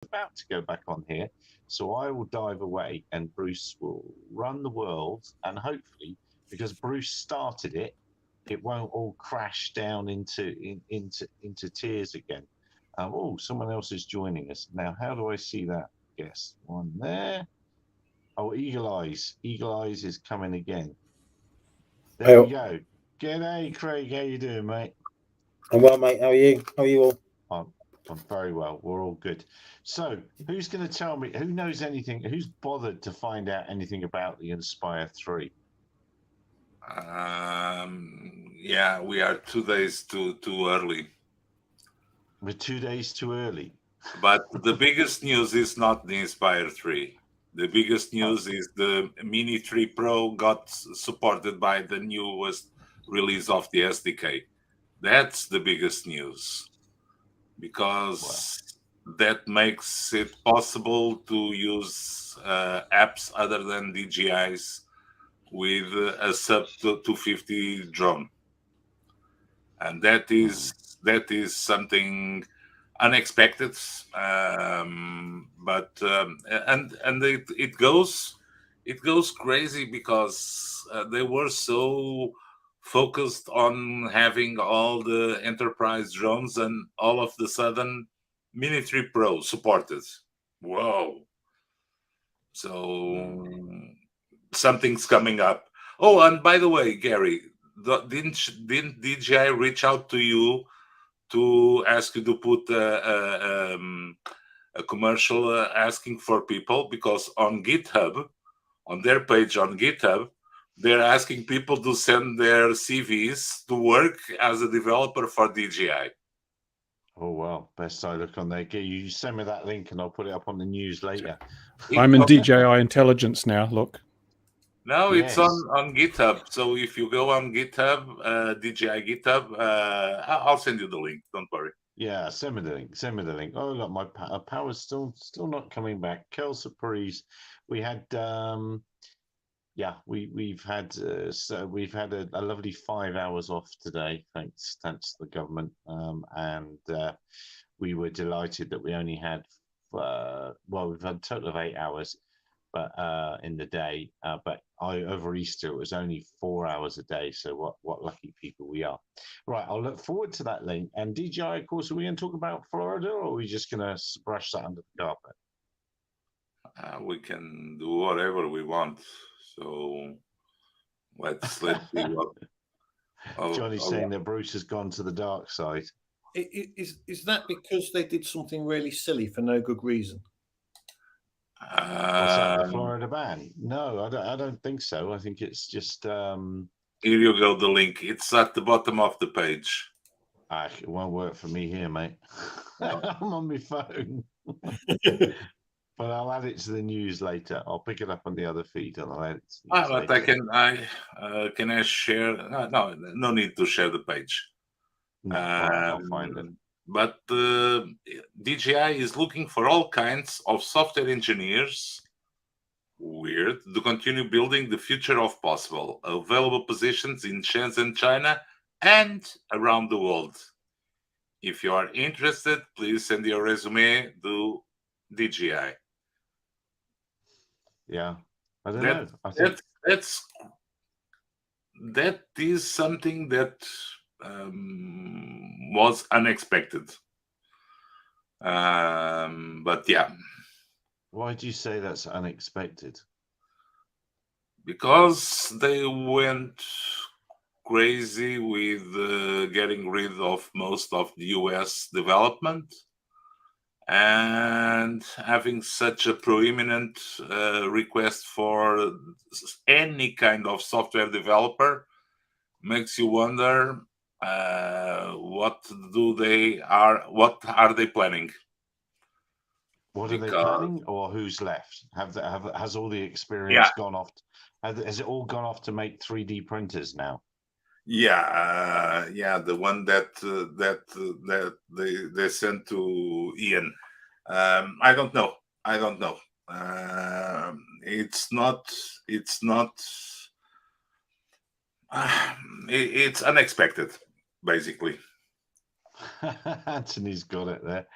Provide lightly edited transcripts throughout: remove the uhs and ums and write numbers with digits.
about to go back on here, so I will dive away, and Bruce will run the world, and hopefully, because Bruce started it, it won't all crash down into tears again. Oh, someone else is joining us now. How do I see that? Guess one there. Oh, Eagle Eyes. Eagle Eyes is coming again. There we Oh, go. G'day, Craig. How you doing, mate? I'm well, mate. How are you? How are you all? I'm, I'm very well. We're all good. So, who's going to tell me? Who knows anything? Who's bothered to find out anything about the Inspire 3? Yeah, we are 2 days too early. We're 2 days too early. But the biggest news is not the Inspire 3. The biggest Oh, news is the Mini 3 Pro got supported by the newest release of the SDK. That's the biggest news well, because that makes it possible to use apps other than DJI's with a sub 250 drone, and mm, that is something unexpected. But and it goes crazy because they were so focused on having all the enterprise drones, and all of the sudden Mini 3 Pro supported. Whoa. mm. So something's coming up. Oh, and by the way, Gary, didn't DJI reach out to you to ask you to put a commercial asking for people? Because on GitHub, on their page on GitHub, they're asking people to send their CVs to work as a developer for DJI. Oh, well, best I look on there. You send me that link and I'll put it up on the news later. I'm in On, DJI Intelligence now. Look, no, it's Yes. on GitHub. So if you go on GitHub, DJI GitHub, I'll send you the link. Don't worry. Yeah, send me the link. Send me the link. Oh, look, my power's still not coming back. Kelsa Paris, we had yeah, we've had a lovely 5 hours off today, thanks to the government, and we were delighted that we only had well, we've had a total of 8 hours, but in the day, but over Easter it was only 4 hours a day. So what lucky people we are. Right, I'll look forward to that link. And DJI, of course, are we going to talk about Florida, or are we just going to brush that under the carpet? We can do whatever we want. So let's see what. Johnny's I'll, saying that Bruce has gone to the dark side. Is that because they did something really silly for no good reason? What's that? The um, Florida ban? No, I don't think so. I think it's just Here you go. The link. It's at the bottom of the page. it won't work for me here, mate. No. I'm on my phone. But I'll add it to the news later. I'll pick it up on the other feed and I'll add it to the news But later. can I share? No need to share the page. No, all right, I'll find it. But DJI is looking for all kinds of software engineers. Weird. To continue building the future of possible. Available positions in Shenzhen, China, and around the world. If you are interested, please send your resume to DJI. Yeah, I don't That know. I think that is something that was unexpected. But yeah, why do you say that's unexpected? because they went crazy with getting rid of most of the US development, and having such a prominent request for any kind of software developer makes you wonder what are they planning. What are they Because planning, or who's left? Has all the yeah, experience gone off? Has it all gone off to make 3D printers now? yeah, the one that they sent to Ian. I don't know. It's not it's unexpected, basically. Anthony's got it there.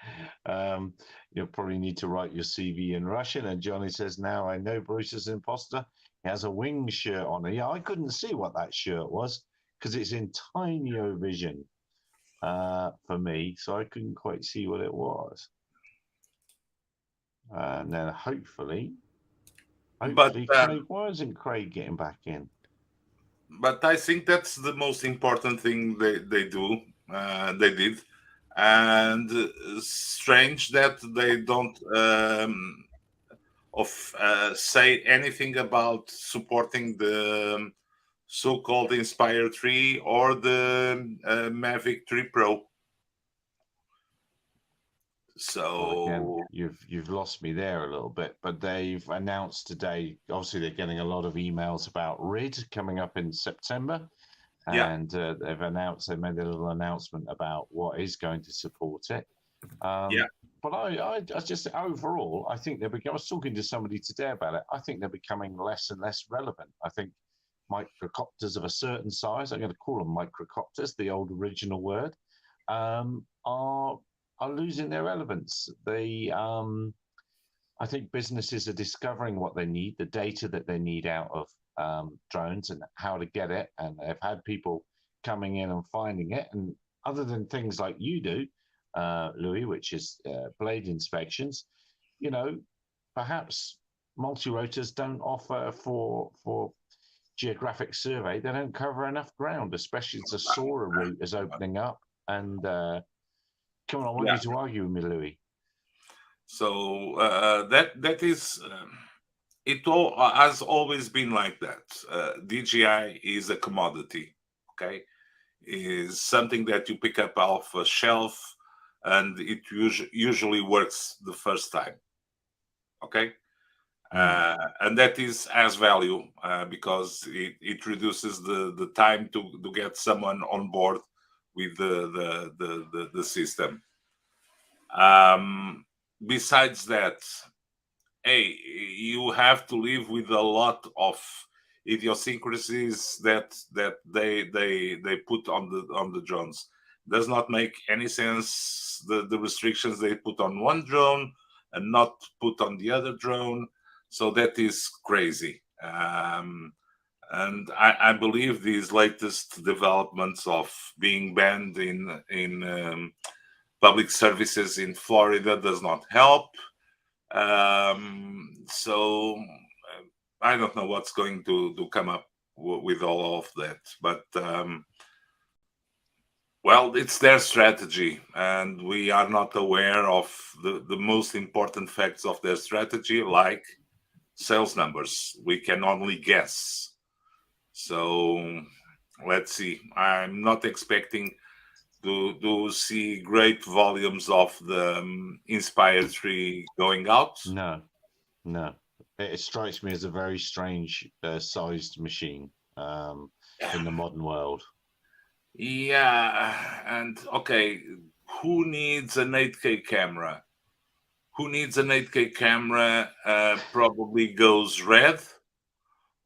You'll probably need to write your CV in Russian. And Johnny says, now I know Bruce is an imposter. He has a wing shirt on. Yeah, I couldn't see what that shirt was because it's in Tinyo Vision for me. So I couldn't quite see what it was. And then hopefully, Craig, why isn't Craig getting back in? But I think that's the most important thing they do. They did, and strange that they don't say anything about supporting the so-called Inspire 3 or the Mavic 3 Pro. So again, you've lost me there a little bit, but they've announced today. Obviously, they're getting a lot of emails about RID coming up in September, and they've announced. They made a little announcement about what is going to support it. But I just overall, I think they're becoming. I was talking to somebody today about it. I think they're becoming less and less relevant. I think microcopters of a certain size, I'm going to call them microcopters, the old original word, are losing their relevance. I think businesses are discovering what they need, the data that they need out of drones and how to get it. And they've had people coming in and finding it. And other than things like you do, Louis, which is blade inspections, perhaps multi-rotors don't offer for geographic survey. They don't cover enough ground, especially as the Sora route is opening up. And come on, I want you to argue with me, Louis. So that is it. All has always been like that. DJI is a commodity. Okay, is something that you pick up off a shelf, and it usually works the first time. Okay. And that has value because it reduces the time to get someone on board with the system. Besides that, you have to live with a lot of idiosyncrasies that they put on the drones. Does not make any sense the restrictions they put on one drone and not put on the other drone. So that is crazy. And I believe these latest developments of being banned in public services in Florida does not help. So I don't know what's going to come up with all of that. But, well, it's their strategy, and we are not aware of the most important facts of their strategy, like sales numbers. We can only guess. So let's see. I'm not expecting to see great volumes of the Inspire 3 going out. No. It strikes me as a very strange sized machine in the modern world. Yeah, and okay, who needs an 8K camera? Who needs an 8K camera? Probably goes Red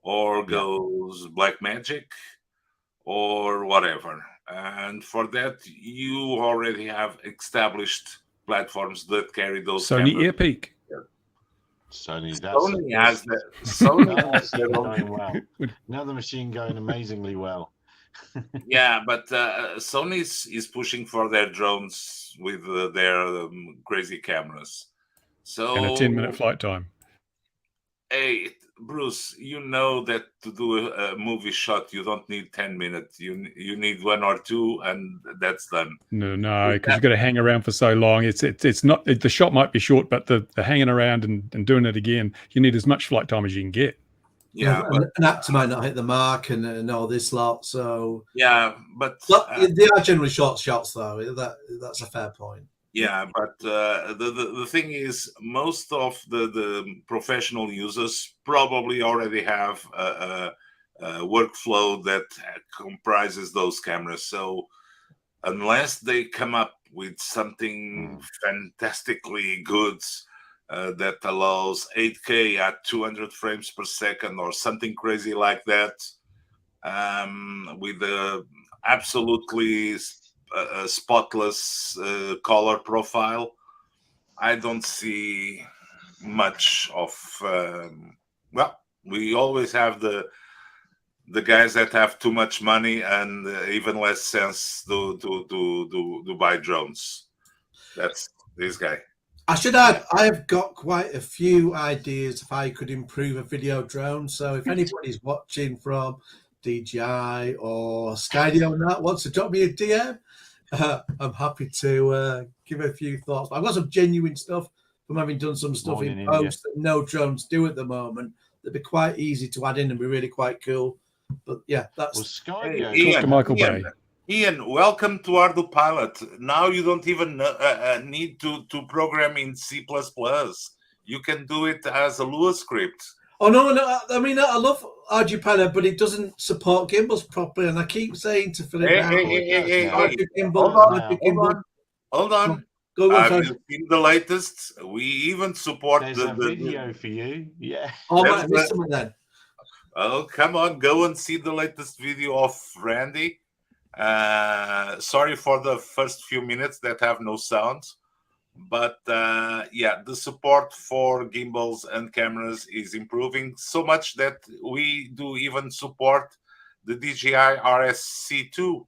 or goes Blackmagic or whatever. And for that, you already have established platforms that carry those Sony cameras. Earpeak. Sony has that. Sony has their own. Going well. Another machine going amazingly well. Yeah, but Sony is pushing for their drones with their crazy cameras. So And a 10-minute flight time. Hey, Bruce, you know that to do a movie shot, you don't need 10 minutes. You need 1 or 2, and that's done. No, because you've got to hang around for so long. It's not the shot might be short, but the hanging around and doing it again, you need as much flight time as you can get. Yeah, and that might not hit the mark and all this lot. So yeah, but they are generally short shots, though. That's a fair point. Yeah, but the thing is, most of the professional users probably already have a workflow that comprises those cameras. So unless they come up with something fantastically good that allows 8K at 200 frames per second or something crazy like that, with absolutely a spotless color profile, I don't see much of. Well, we always have the guys that have too much money and even less sense to buy drones. That's this guy. I should add, I have got quite a few ideas of how you could improve a video drone. So if anybody's watching from DJI or Skydio and that wants to drop me a DM, I'm happy to give a few thoughts. I've got some genuine stuff from having done some stuff Morning, in India. post that no drones do at the moment. That'd be quite easy to add in and be really quite cool. But yeah, that's Well, Skydio. Hey, Talk to Michael Bay. Ian, welcome to Ardu Pilot. Now you don't even need to program in C++. You can do it as a Lua script. Oh no! I mean, I love Ardu Pilot, but it doesn't support gimbals properly. And I keep saying to Philip, Hey, Ardu gimbal, hold on, Ardu gimbal. Hold on. Go on, Have sorry. you seen the latest? We even support There's a video for you. Yeah. Oh, I That's might miss something then. Oh, come on, go and see the latest video of Randy. Sorry for the first few minutes that have no sound, but yeah, the support for gimbals and cameras is improving so much that we do even support the DJI RSC2.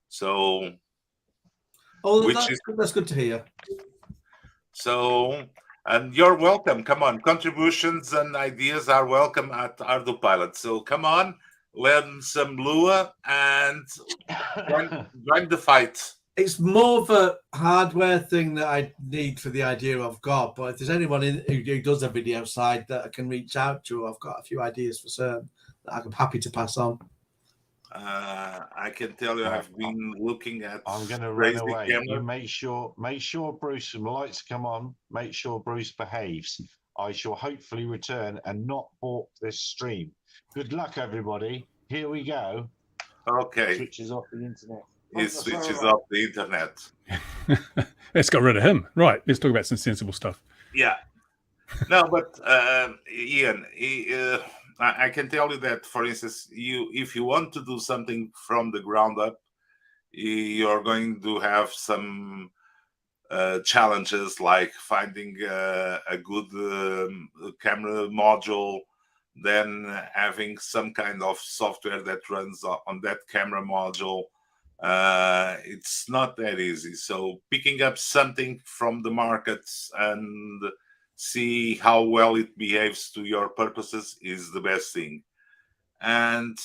So, Oh, which that's good to hear. So, and you're welcome. Come on, contributions and ideas are welcome at Ardu Pilot. So come on, learn some Lua and join the fight. It's more of a hardware thing that I need for the idea I've got. But if there's anyone who does a video side that I can reach out to, I've got a few ideas for certain that I'm happy to pass on. I can tell you, I've been looking at. I'm going to run crazy away. camera. You make sure Bruce, when the lights come on, make sure Bruce behaves. I shall hopefully return and not balk this stream. Good luck, everybody. Here we go. Okay, Switches off the internet. it switches off the internet. Let's get rid of him. Right. Let's talk about some sensible stuff. Yeah. No, but Ian, I can tell you that, for instance, if you want to do something from the ground up, you're going to have some challenges like finding a good camera module, then having some kind of software that runs on that camera module. It's not that easy. So picking up something from the markets and see how well it behaves to your purposes is the best thing. And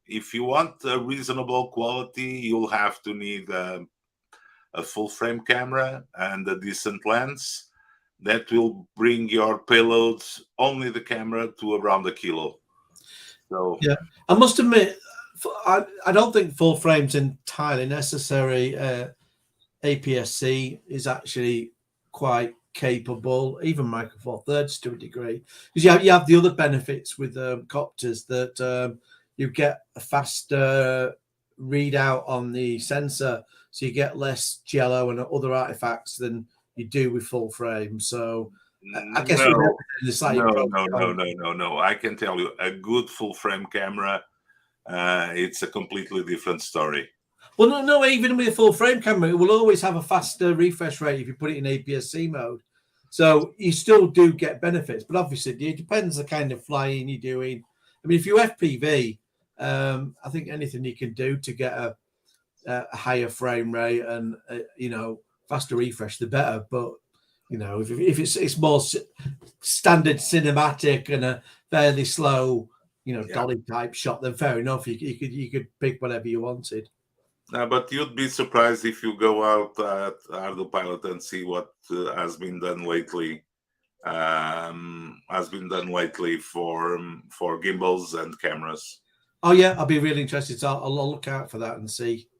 if you want a reasonable quality, you'll have to need a full frame camera and a decent lens that will bring your payload, only the camera, to around 1 kilo. So yeah, I must admit, I don't think full frame's entirely necessary. APS-C is actually quite capable, even Micro Four Thirds to a degree, because you have the other benefits with copters that you get a faster readout on the sensor, so you get less jello and other artifacts than you do with full frame. So I guess no. I can tell you, a good full frame camera, it's a completely different story. Well, no, even with a full frame camera, it will always have a faster refresh rate if you put it in APS-C mode. So you still do get benefits, but obviously it depends the kind of flying you're doing. I mean, if you FPV, I think anything you can do to get a higher frame rate and faster refresh, the better. But if it's more standard cinematic and a fairly slow, dolly type shot, then fair enough. You could pick whatever you wanted. But you'd be surprised if you go out at Ardu Pilot and see what has been done lately. For gimbals and cameras. Oh yeah, I'll be really interested. So I'll look out for that and see.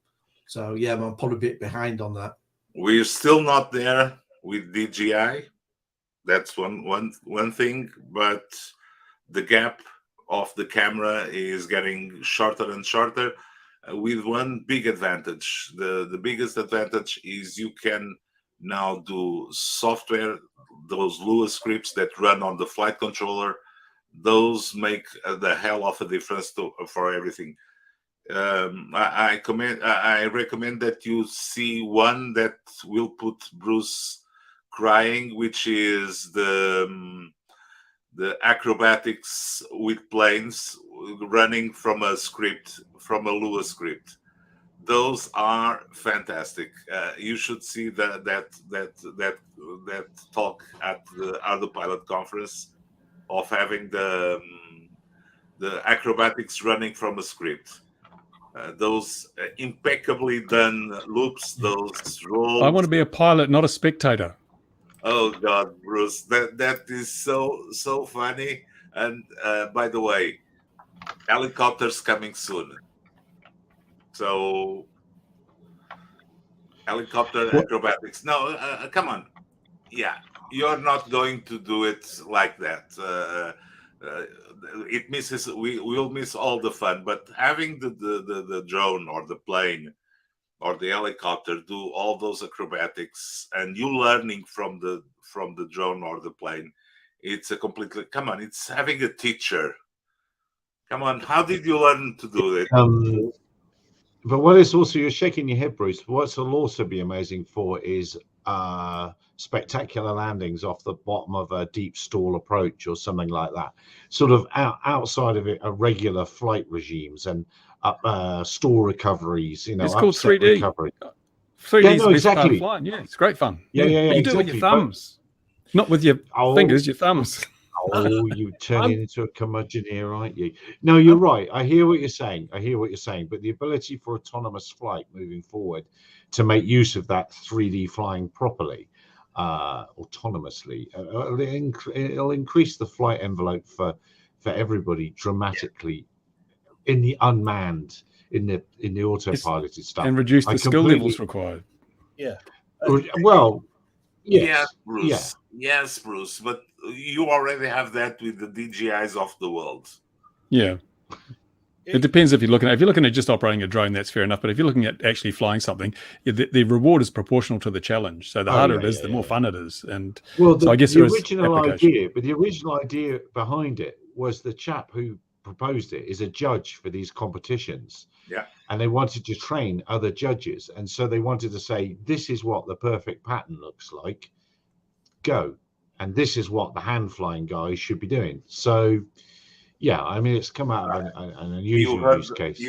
So yeah, I'm probably a bit behind on that. We're still not there with DJI. That's one thing, but the gap of the camera is getting shorter and shorter. With one big advantage. The biggest advantage is you can now do software, those Lua scripts that run on the flight controller. Those make the hell of a difference for everything. I recommend that you see one that will put Bruce crying, which is the acrobatics with planes running from a script, from a Lua script. Those are fantastic. You should see that talk at the Autopilot conference of having the acrobatics running from a script. Those impeccably done loops, those rolls. I want to be a pilot, not a spectator. Oh God, Bruce, that is so funny. And by the way, helicopters coming soon. So helicopter acrobatics. No, come on. Yeah, you're not going to do it like that. It misses. We will miss all the fun. But having the drone or the plane or the helicopter do all those acrobatics and you learning from the drone or the plane, it's a completely. Come on, it's having a teacher. Come on, how did you learn to do it? But what is also, you're shaking your head, Bruce. What will also be amazing for is spectacular landings off the bottom of a deep stall approach or something like that. Sort of outside of it, regular flight regimes and stall recoveries. You know, It's called upset 3D. recovery. 3D Yeah, is no, the best part exactly. of flying. Yeah, it's great fun. Yeah. You do it with your exactly. thumbs, not with your fingers, your thumbs. Oh, you turning into a curmudgeon here, aren't you? No, you're right. I hear what you're saying. But the ability for autonomous flight moving forward to make use of that 3D flying properly, autonomously, it'll increase the flight envelope for everybody dramatically in the unmanned, in the autopiloted stuff, And reduce I the skill completely- levels required. Yeah. Well, Yes, yes, Bruce. yeah. Yes, Bruce. But you already have that with the DJIs of the world. Yeah. It depends if you're looking at just operating a drone, that's fair enough. But if you're looking at actually flying something, the reward is proportional to the challenge. So the harder it is, the more fun it is. And Well, so I guess the there is original application. idea, but the original idea behind it was the chap who proposed it is a judge for these competitions. Yeah. And they wanted to train other judges. And so they wanted to say, this is what the perfect pattern looks like. Go. And this is what the hand flying guys should be doing. So, yeah, I mean, it's come out of an unusual use case.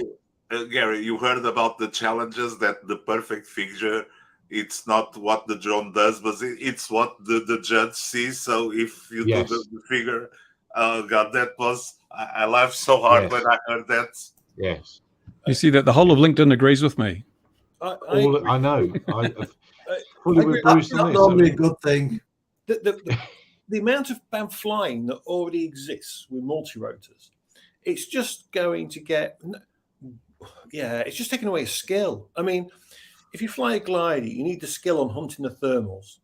Gary, you heard about the challenges that the perfect figure, it's not what the drone does, but it's what the judge sees. So if you Yes. do the figure, oh God, that was, I laughed so hard Yes. when I heard that. Yes. You see that the whole of LinkedIn agrees with me. I know. I fully agree. with Bruce That's on not this. normally a good thing. The amount of bad flying that already exists with multi-rotors, it's just going to get, it's just taking away a skill. I mean, if you fly a glider, you need the skill on hunting the thermals.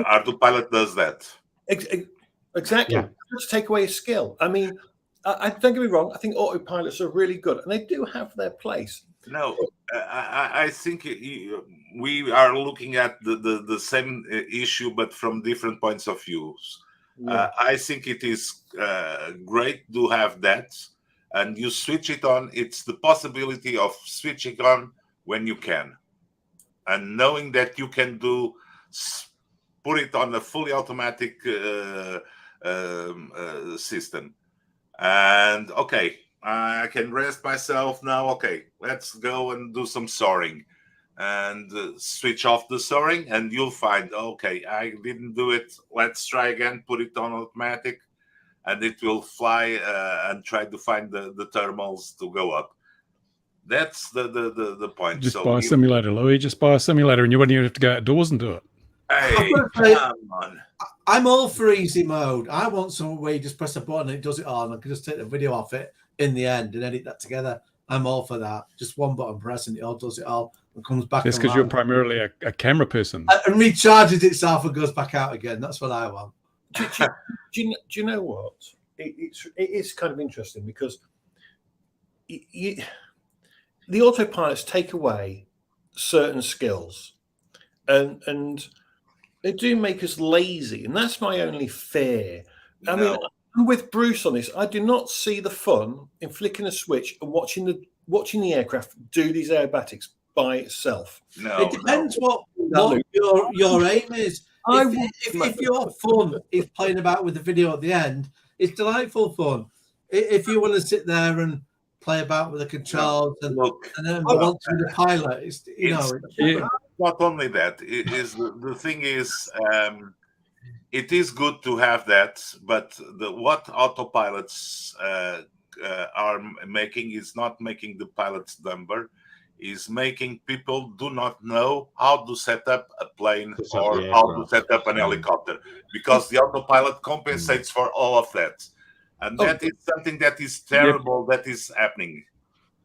Autopilot does that. Exactly. Yeah. Just take away a skill. I mean, I don't get me wrong. I think autopilots are really good, and they do have their place. No, I think we are looking at the same issue, but from different points of view. Yeah. I think it is great to have that, and you switch it on. It's the possibility of switching on when you can, and knowing that you can put it on a fully automatic system. And okay, I can rest myself now. Okay, let's go and do some soaring and switch off the soaring, and you'll find, okay, I didn't do it. Let's try again, put it on automatic, and it will fly and try to find the thermals to go up. That's the point. Just buy a simulator, Louis. Just buy a simulator and you wouldn't even have to go outdoors and do it. Hey, I've got to say, come on. I'm all for easy mode. I want somewhere where you just press a button and it does it all, and I can just take the video off it in the end and edit that together. I'm all for that. Just one button press and it all does it all and comes back. That's because you're primarily a camera person. and recharges itself and goes back out again. That's what I want. Do you know what? It is kind of interesting because the autopilots take away certain skills, and they do make us lazy, and that's my only fear. I mean, I'm with Bruce on this. I do not see the fun in flicking a switch and watching watching the aircraft do these aerobatics by itself. No, It depends what No. your aim is. I If your fun is playing about with the video at the end, it's delightful fun. If you want to sit there and play about with the controls and look, then want to be the pilot, not only that. It is the thing is, it is good to have that, but what autopilots are making is not making the pilots dumber. Is making people do not know how to set up a plane or how to set up an helicopter, because the autopilot compensates for all of that, and that is something that is terrible. That is happening.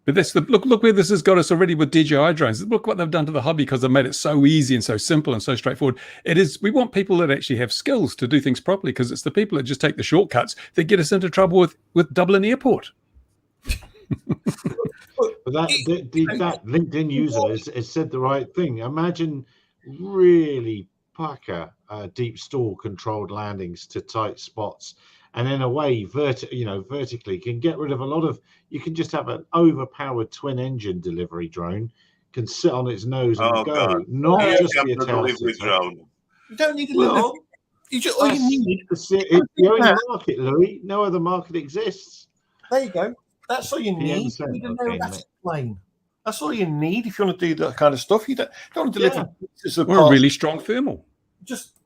But that's look where this has got us already with DJI drones. Look what they've done to the hobby, because they've made it so easy and so simple and so straightforward. It is. We want people that actually have skills to do things properly, because it's the people that just take the shortcuts that get us into trouble with Dublin Airport. But that LinkedIn user has said the right thing. Imagine really pucker deep stall controlled landings to tight spots, and in a way, vertically can get rid of a lot of. You can just have an overpowered twin engine delivery drone, can sit on its nose and go. God. Not just be a delivery drone. You don't need a little. You just all you need. It's the only market, Louis. No other market exists. There you go. That's all you need. You need an aerobatic plane. That's all you need if you want to do that kind of stuff. You don't want to deliver pieces of Or a parts. really strong thermal. Just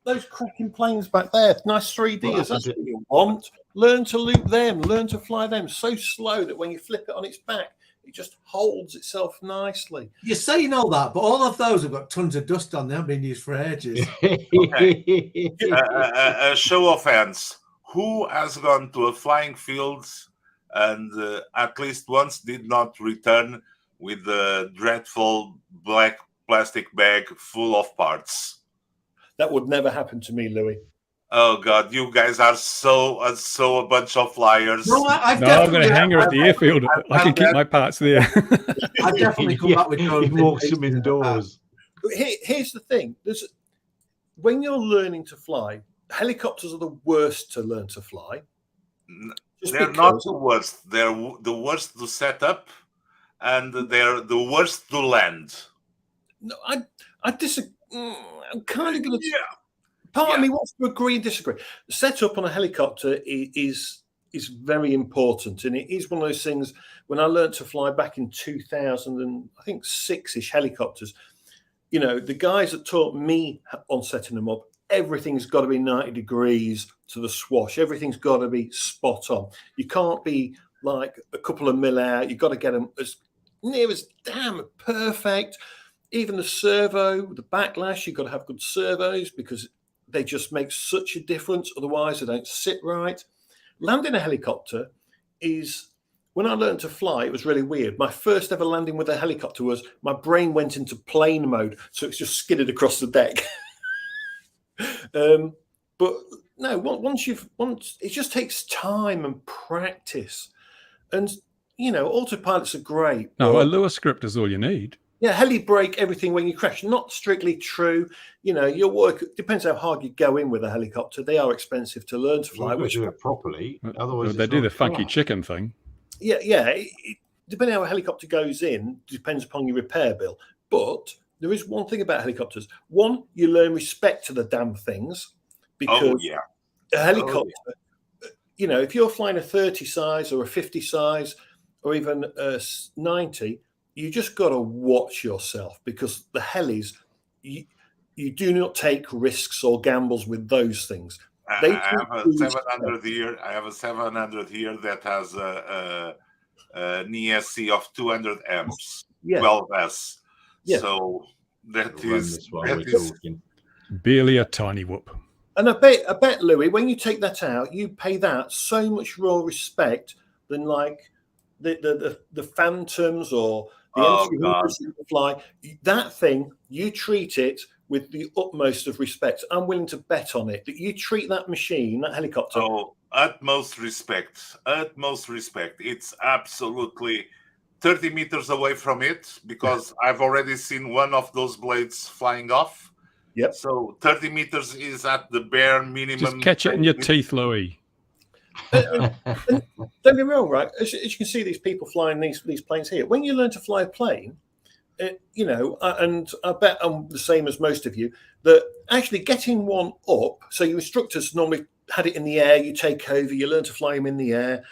those cracking planes back there. Nice 3Ds. That's what you want. Learn to loop them. Learn to fly them so slow that when you flip it on its back, it just holds itself nicely. You're saying all that, but all of those have got tons of dust on. They haven't been used for ages. A show of hands. Who has gone to a flying field and at least once did not return with a dreadful black plastic bag full of parts? That would never happen to me, Louis. Oh God, you guys are so a bunch of liars. No, I'm going to hang her at the airfield. I can keep my parts there. I definitely come back with He walks them indoors. Here's the thing: when you're learning to fly, helicopters are the worst to learn to fly. They're not the worst. They're the worst to set up, and they're the worst to land. No, I disagree. I'm kind of going to. Part of me wants to agree and disagree. The setup on a helicopter is very important, and it is one of those things. When I learned to fly back in 2000 and I think 6-ish helicopters, the guys that taught me on setting them up, everything's got to be 90 degrees to the swash. Everything's got to be spot on. You can't be like a couple of mil out. You've got to get them as near as damn perfect. Even the servo, the backlash, you've got to have good servos because they just make such a difference. Otherwise, they don't sit right. Landing a helicopter is, when I learned to fly, it was really weird. My first ever landing with a helicopter was my brain went into plane mode. So it's just skidded across the deck. But no, once it just takes time and practice. And, autopilots are great. No, a Lua script is all you need. Yeah, heli brake everything when you crash. Not strictly true. Your work depends how hard you go in with a helicopter. They are expensive to learn to fly. Which do it properly. Otherwise, they do the funky chicken thing. Yeah. Depending how a helicopter goes in, depends upon your repair bill. But there is one thing about helicopters. One, you learn respect to the damn things because a helicopter. If you're flying a 30 size or a 50 size or even a 90. You just got to watch yourself because the helis, you do not take risks or gambles with those things. I have a 700 here. I have a 700 here that has an ESC of 200 amps, 12S. Yeah. So that is barely a tiny whoop. And I bet, Louis, when you take that out, you pay that so much more respect than like the Phantoms or the M300 fly. That thing, you treat it with the utmost of respect. I'm willing to bet on it that you treat that machine, that helicopter. Oh, utmost respect. It's absolutely 30 meters away from it because I've already seen one of those blades flying off. Yep. So 30 meters is at the bare minimum. Just catch it in your teeth, Louis. And don't get me wrong, right? As you can see, these people flying these planes here. When you learn to fly a plane, you know, and I bet I'm the same as most of you, that actually getting one up. So your instructors normally had it in the air. You take over. You learn to fly them in the air.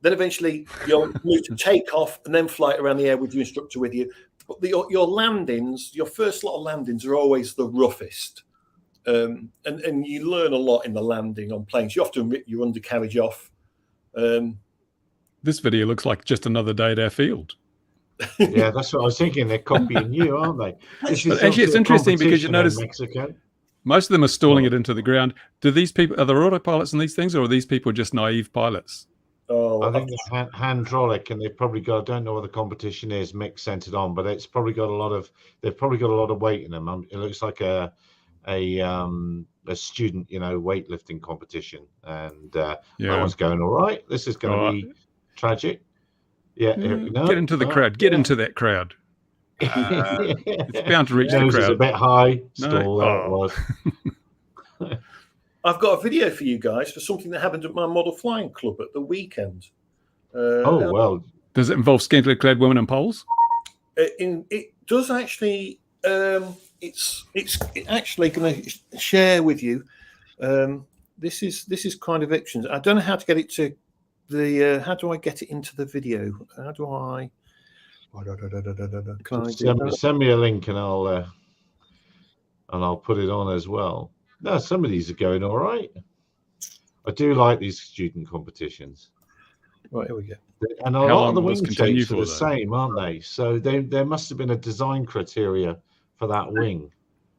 Then eventually you'll need to take off and then fly it around the air with your instructor with you. But your landings, your first lot of landings are always the roughest. And you learn a lot in the landing on planes. You often rip your undercarriage off. This video looks like just another day at our field. Yeah, that's what I was thinking. They're copying you, aren't they? This is But actually, it's obviously a interesting because you competition in notice Mexico. most of them are stalling it into the ground. Do these people, are there autopilots in these things, or are these people just naive pilots? Oh, I think they're hydraulic, and they've probably got. I don't know what the competition is. Mick sent it on, but it's probably got a lot of. They've probably got a lot of weight in them. It looks like a student, you know, weightlifting competition, and that one's going all right. This is going to be tragic. Yeah, no, Get into the crowd. Get into that crowd. It's bound to reach the Nose is a crowd. bit high. No. Stall, there it was. I've got a video for you guys for something that happened at my model flying club at the weekend. Oh well, Does it involve scantily clad women and poles? It does actually. It's actually going to share with you. This is kind of options. I don't know how to get it to the. How do I get it into the video? How do I? Can I send me a link and I'll put it on as well. No, some of these are going all right. I do like these student competitions. Right, here we go. And a How lot of the long will this wing continue shapes are the for, though? same, aren't they? So there must have been a design criteria for that wing.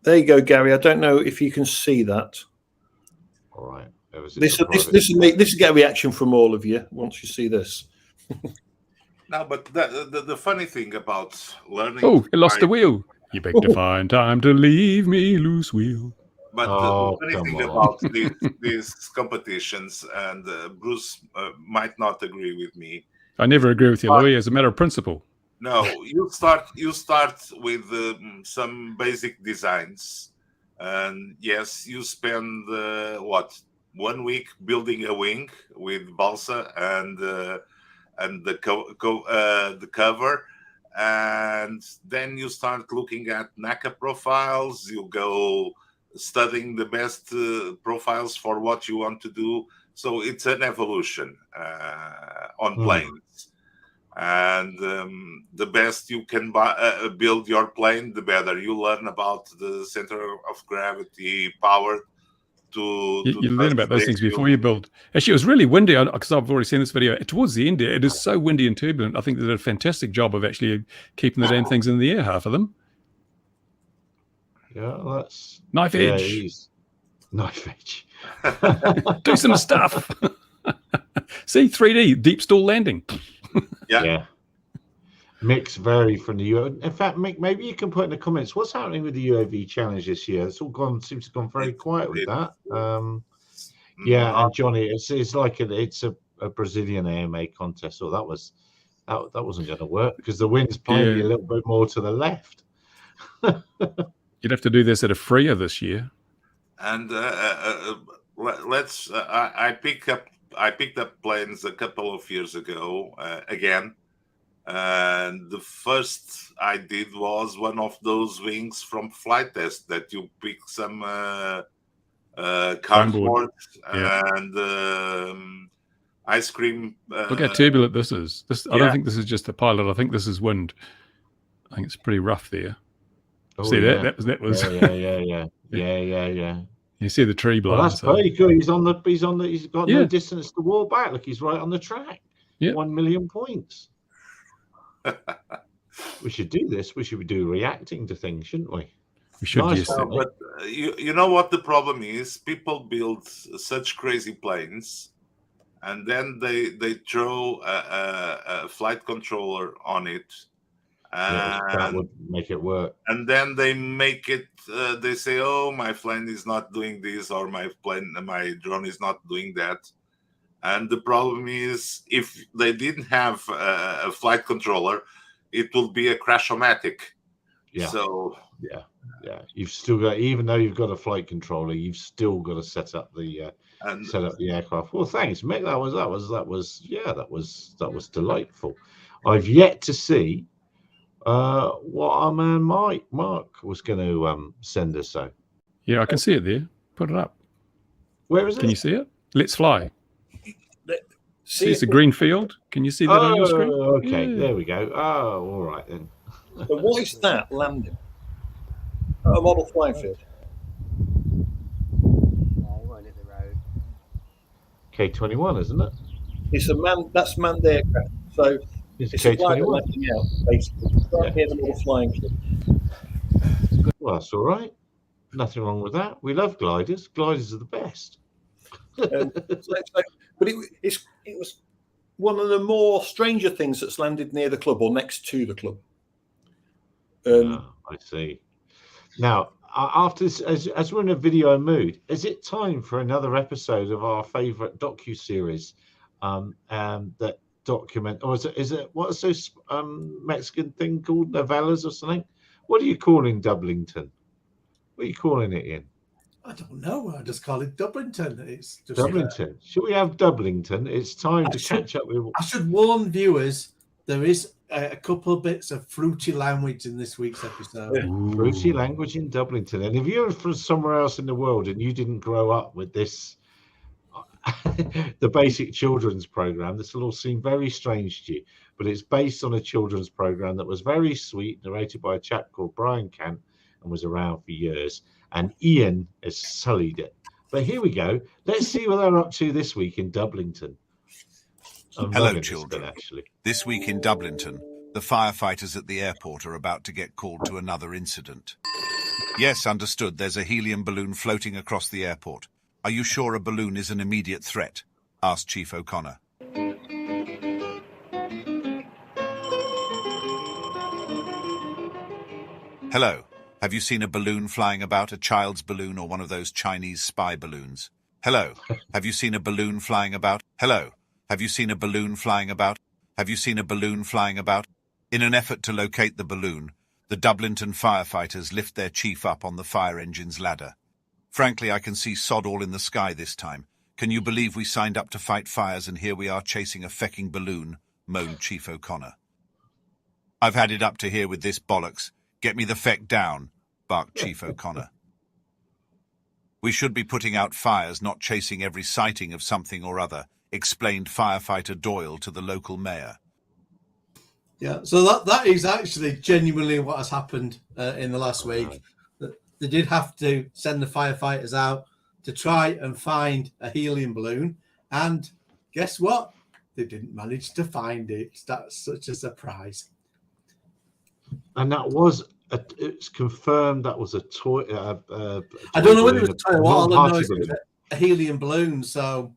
There you go, Gary. I don't know if you can see that. All right. This will get a reaction from all of you once you see this. No, but the funny thing about learning. Oh, it lost the fly- wheel. You beg to find time to leave me loose wheel. But Oh, the funny come thing on. about these competitions, and Bruce might not agree with me. I never agree with you, Louis, as a matter of principle. No, you start with some basic designs, and yes, you spend 1 week building a wing with balsa and the cover, and then you start looking at NACA profiles. You go studying the best profiles for what you want to do. So it's an evolution on planes. And the best you can build your plane, the better you learn about the center of gravity, power. You learn about those things before you build. Actually, it was really windy because I've already seen this video. Towards the end, it is so windy and turbulent. I think they did a fantastic job of actually keeping the damn things in the air, half of them. Yeah, that's Knife edge. Yeah, knife edge. Do some stuff. See, 3D, deep stall landing. Yeah. Mick's very from the UAV. In fact, Mick, maybe you can put in the comments what's happening with the UAV challenge this year. It's all seems to have gone very quiet with that. Yeah, and Johnny, it's like it's a Brazilian AMA contest. So that wasn't going to work because the wind's playing a little bit more to the left. You'd have to do this at a freer this year. And I picked up planes a couple of years ago again. And the first I did was one of those wings from flight test that you pick some cardboard and ice cream. Look how turbulent this is. I don't think this is just the pilot. I think this is wind. I think it's pretty rough there. Oh, see that was yeah. You see the tree blind. Well, that's very good. He's got no distance to walk back. Look, he's right on the track. Yeah. 1 million points. We should do this. We should do reacting to things, shouldn't we? We should. Nice, but you know what the problem is? People build such crazy planes, and then they throw a flight controller on it. That would make it work. And then they make it. They say, "Oh, my plane is not doing this, or my drone is not doing that." And the problem is, if they didn't have a flight controller, it will be a crash-o-matic. Yeah. So yeah. You've still got, even though you've got a flight controller, you've still got to set up the And set up the aircraft. Well, thanks, Mick. That was delightful. I've yet to see what our man Mark was going to send us. So Yeah, I can see it there. Put it up. where is it? Can you see it? Let's fly. See, See, it's a green field. Can you see that on your screen? Okay, Yeah. there we go. Oh, all right then. so what is that landing? A model flying field. K-21, isn't it? It's a that's manned aircraft. So It's it's a glider K-21. landing out, basically. Right near the model flying field. Well, that's all right. Nothing wrong with that. We love gliders. Gliders are the best. But it was one of the more stranger things that's landed near the club or next to the club. I see. Now, after this, as we're in a video mood, is it time for another episode of our favourite docu-series that document, or is it what's those Mexican thing called, novellas or something? What are you calling Dublington? What are you calling it, Ian? I don't know. I just call it Dublington. It's just Dublington. Should we have Dublington? It's time to catch up with. I should warn viewers. There is a couple of bits of fruity language in this week's episode. Fruity language in Dublington. And if you're from somewhere else in the world and you didn't grow up with this, the basic children's program, this will all seem very strange to you. But it's based on a children's program that was very sweet, narrated by a chap called Brian Cant, and was around for years. And Ian has sullied it. But here we go. Let's see what they're up to this week in Dublington. Hello, children. Actually, this week in Dublington, the firefighters at the airport are about to get called to another incident. Yes, understood. There's a helium balloon floating across the airport. Are you sure a balloon is an immediate threat? Asked Chief O'Connor. Hello. Have you seen a balloon flying about, a child's balloon or one of those Chinese spy balloons? Hello. Have you seen a balloon flying about? Hello. Have you seen a balloon flying about? Have you seen a balloon flying about? In an effort to locate the balloon, the Dublington firefighters lift their chief up on the fire engine's ladder. Frankly, I can see sod all in the sky this time. Can you believe we signed up to fight fires and here we are chasing a fecking balloon? Moaned Chief O'Connor. I've had it up to here with this bollocks. Get me the feck down, barked Chief O'Connor. We should be putting out fires, not chasing every sighting of something or other, explained firefighter Doyle to the local mayor. Yeah, so that is actually genuinely what has happened in the last week. They did have to send the firefighters out to try and find a helium balloon, and guess what? They didn't manage to find it. That's such a surprise. And that was it's confirmed that was a toy. I don't know whether it was a toy or what. All I know is it was a helium balloon. So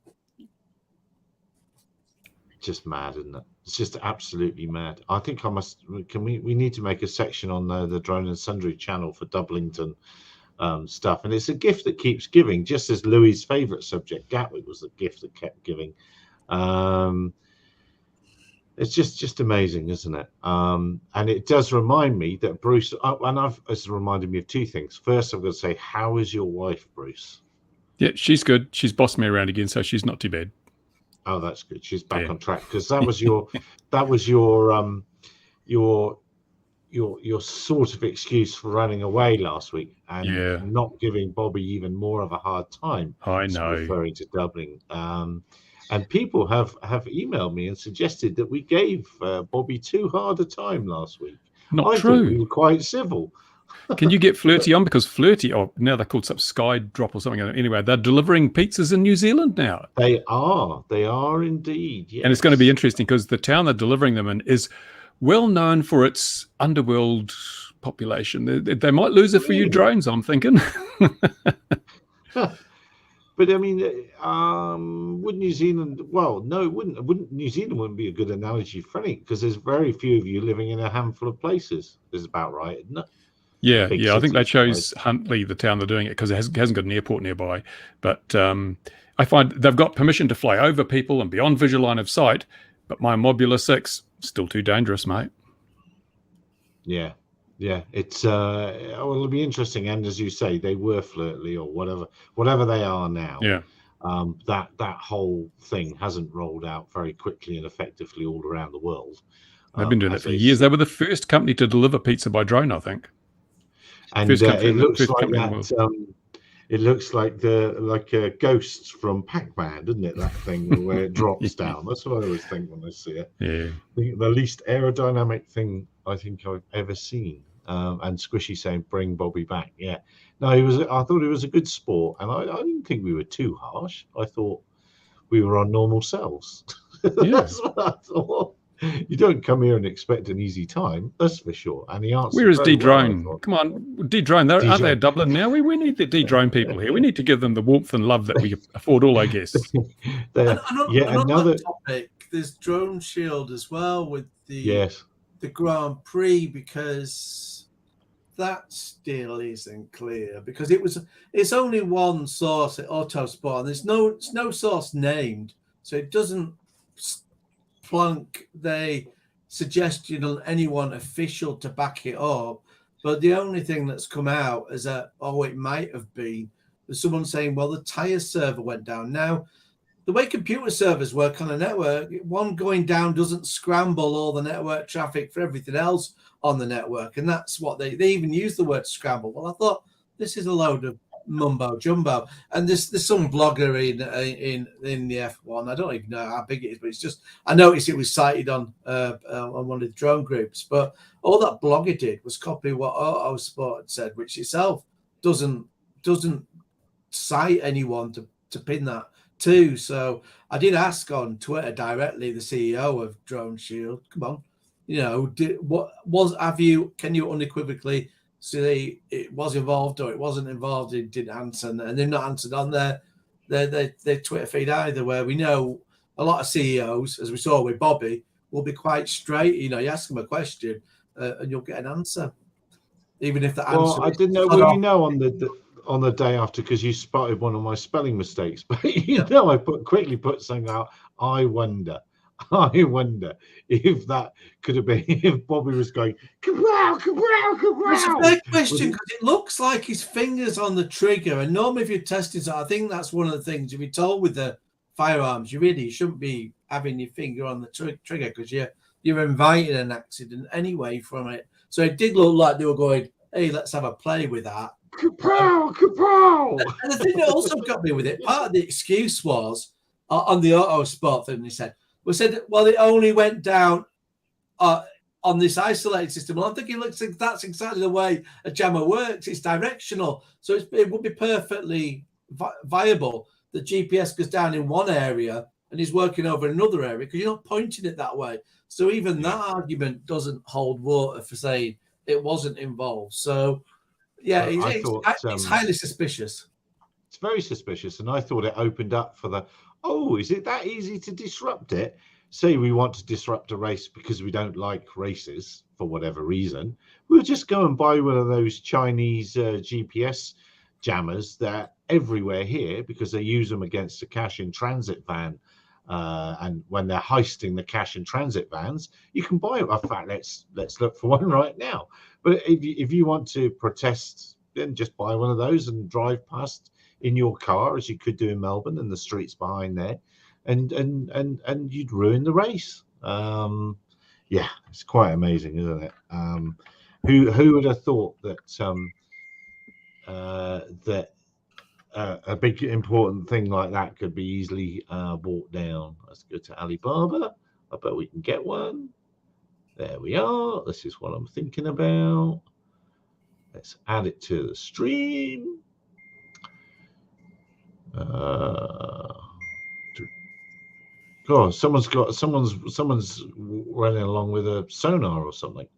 just mad, isn't it? It's just absolutely mad. I think I must. We need to make a section on the Drone and Sundry channel for Dublington stuff, and it's a gift that keeps giving. Just as Louis' favourite subject, Gatwick, was the gift that kept giving. It's just amazing, isn't it? And it does remind me that Bruce, it's reminded me of two things. First, I've got to say, how is your wife, Bruce? Yeah, she's good. She's bossed me around again, so she's not too bad. Oh, that's good. She's back on track, because that was your your sort of excuse for running away last week and not giving Bobby even more of a hard time. I know. Referring to Dublin. And people have emailed me and suggested that we gave Bobby too hard a time last week. Not I true. thought we were quite civil. Can you get Flirty on? Because Flirty, now they're called some Skydrop or something. Anyway, they're delivering pizzas in New Zealand now. They are indeed. Yes. And it's going to be interesting because the town they're delivering them in is well known for its underworld population. They might lose a few drones, I'm thinking. But I mean, would New Zealand? Well, no, it wouldn't. New Zealand wouldn't be a good analogy for anything, because there's very few of you living in a handful of places. Is about right, isn't it? Yeah, Big I think they cities, chose Huntly, the town they're doing it, because it hasn't got an airport nearby. But I find they've got permission to fly over people and beyond visual line of sight. But my Mobula 6 still too dangerous, mate. Yeah. It's it'll be interesting, and as you say, they were Flirtly or whatever they are now. Yeah. That whole thing hasn't rolled out very quickly and effectively all around the world. They've been doing it as for they years. see- They were the first company to deliver pizza by drone, I think. and First country it in the- looks first like company in the that. It looks like ghosts from Pac-Man, doesn't it? That thing where it drops down. That's what I always think when I see it. Yeah. The least aerodynamic thing I think I've ever seen. And Squishy saying, "Bring Bobby back." Yeah, no, I thought it was a good sport, and I didn't think we were too harsh. I thought we were our normal selves. Yeah. That's what I thought. You don't come here and expect an easy time, that's for sure. And he answered. Where is very well, I D-Drone? thought. Come on, D-Drone. Aren't they D-Drone. in Dublin now? We need the D-Drone people here. We need to give them the warmth and love that we afford all our guests. There- yeah, and on another. that topic, there's Drone Shield as well with the Yes. the Grand Prix, because that still isn't clear, because it's only one source at Autosport, and there's no source named, so it doesn't plunk the suggestion on anyone official to back it up. But the only thing that's come out is that, it might have been, there's someone saying, well, the tire server went down. Now, the way computer servers work on a network, one going down doesn't scramble all the network traffic for everything else on the network. And that's what they even use the word scramble. Well, I thought this is a load of mumbo jumbo. And there's some blogger in the F1. I don't even know how big it is, but it's just, I noticed it was cited on one of the drone groups. But all that blogger did was copy what Autosport said, which itself doesn't cite anyone to pin that to. So I did ask on Twitter directly the CEO of Drone Shield, come on, can you unequivocally say it was involved or it wasn't involved? It didn't answer, and they've not answered on their Twitter feed either, where we know a lot of CEOs, as we saw with Bobby, will be quite straight. You ask them a question and you'll get an answer, even if the answer. Well, I didn't know. Well, on the day after, because you spotted one of my spelling mistakes, but I quickly put something out. I wonder if that could have been if Bobby was going Cabral. It's a fair question, because it looks like his fingers on the trigger, and normally if you're testing that, I think that's one of the things you'll be told with the firearms. You really shouldn't be having your finger on the trigger, because you're inviting an accident anyway from it. So it did look like they were going, hey, let's have a play with that. Cabral. And the thing that also got me with it, part of the excuse was on the Autosport thing. They said, well, it only went down on this isolated system. Well, I'm thinking, look, that's exactly the way a jammer works. It's directional, so it would be perfectly viable that GPS goes down in one area and is working over another area, because you're not pointing it that way. So even that argument doesn't hold water for saying it wasn't involved. So yeah, it's highly suspicious. It's very suspicious, and I thought it opened up for is it that easy to disrupt it? Say we want to disrupt a race because we don't like races for whatever reason, we'll just go and buy one of those Chinese GPS jammers that are everywhere here, because they use them against the cash in transit van. And when they're heisting the cash in transit vans, you can buy it. In fact, let's look for one right now. But if you want to protest, then just buy one of those and drive past in your car, as you could do in Melbourne and the streets behind there, and you'd ruin the race. Yeah, it's quite amazing, isn't it? Who would have thought that a big important thing like that could be easily brought down? Let's go to Alibaba. I bet we can get one. There we are. This is what I'm thinking about. Let's add it to the stream. God, someone's running along with a sonar or something.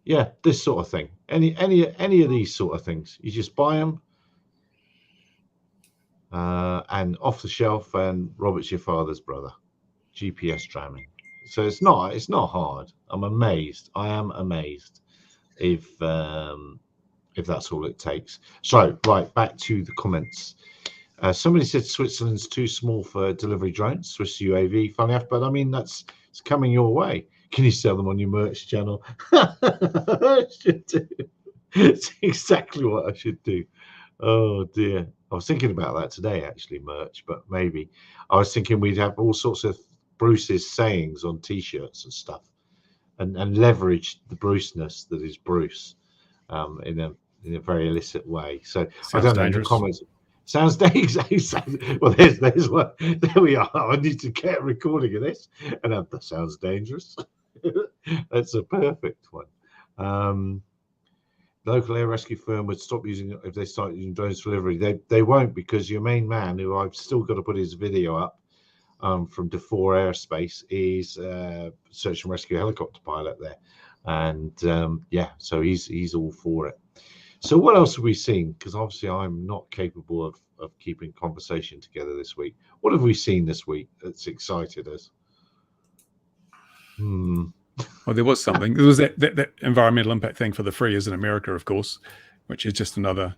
Yeah, this sort of thing. Any of these sort of things, you just buy them, and off the shelf. And Robert's your father's brother. GPS jamming. So it's not hard. I'm amazed. I am amazed if that's all it takes. So right, back to the comments. Somebody said Switzerland's too small for delivery drones, Swiss UAV. Funny enough, but I mean it's coming your way. Can you sell them on your merch channel? I should do. It's exactly what I should do. Oh dear. I was thinking about that today, actually, merch, but maybe I was thinking we'd have all sorts of Bruce's sayings on T-shirts and stuff, and leverage the Bruceness that is Bruce in a very illicit way. So Sounds I don't know. dangerous. The comments sounds dangerous. Well, there's one. There we are. I need to get a recording of this, and that sounds dangerous. That's a perfect one. The local air rescue firm would stop using it if they start using drones for delivery. They won't, because your main man, who I've still got to put his video up from DeFore Aerospace, is search and rescue helicopter pilot there, and yeah, so he's all for it. So what else have we seen? Because obviously I'm not capable of keeping conversation together this week. What have we seen this week that's excited us? Well, there was something. There was that environmental impact thing for the freers in America, of course, which is just another.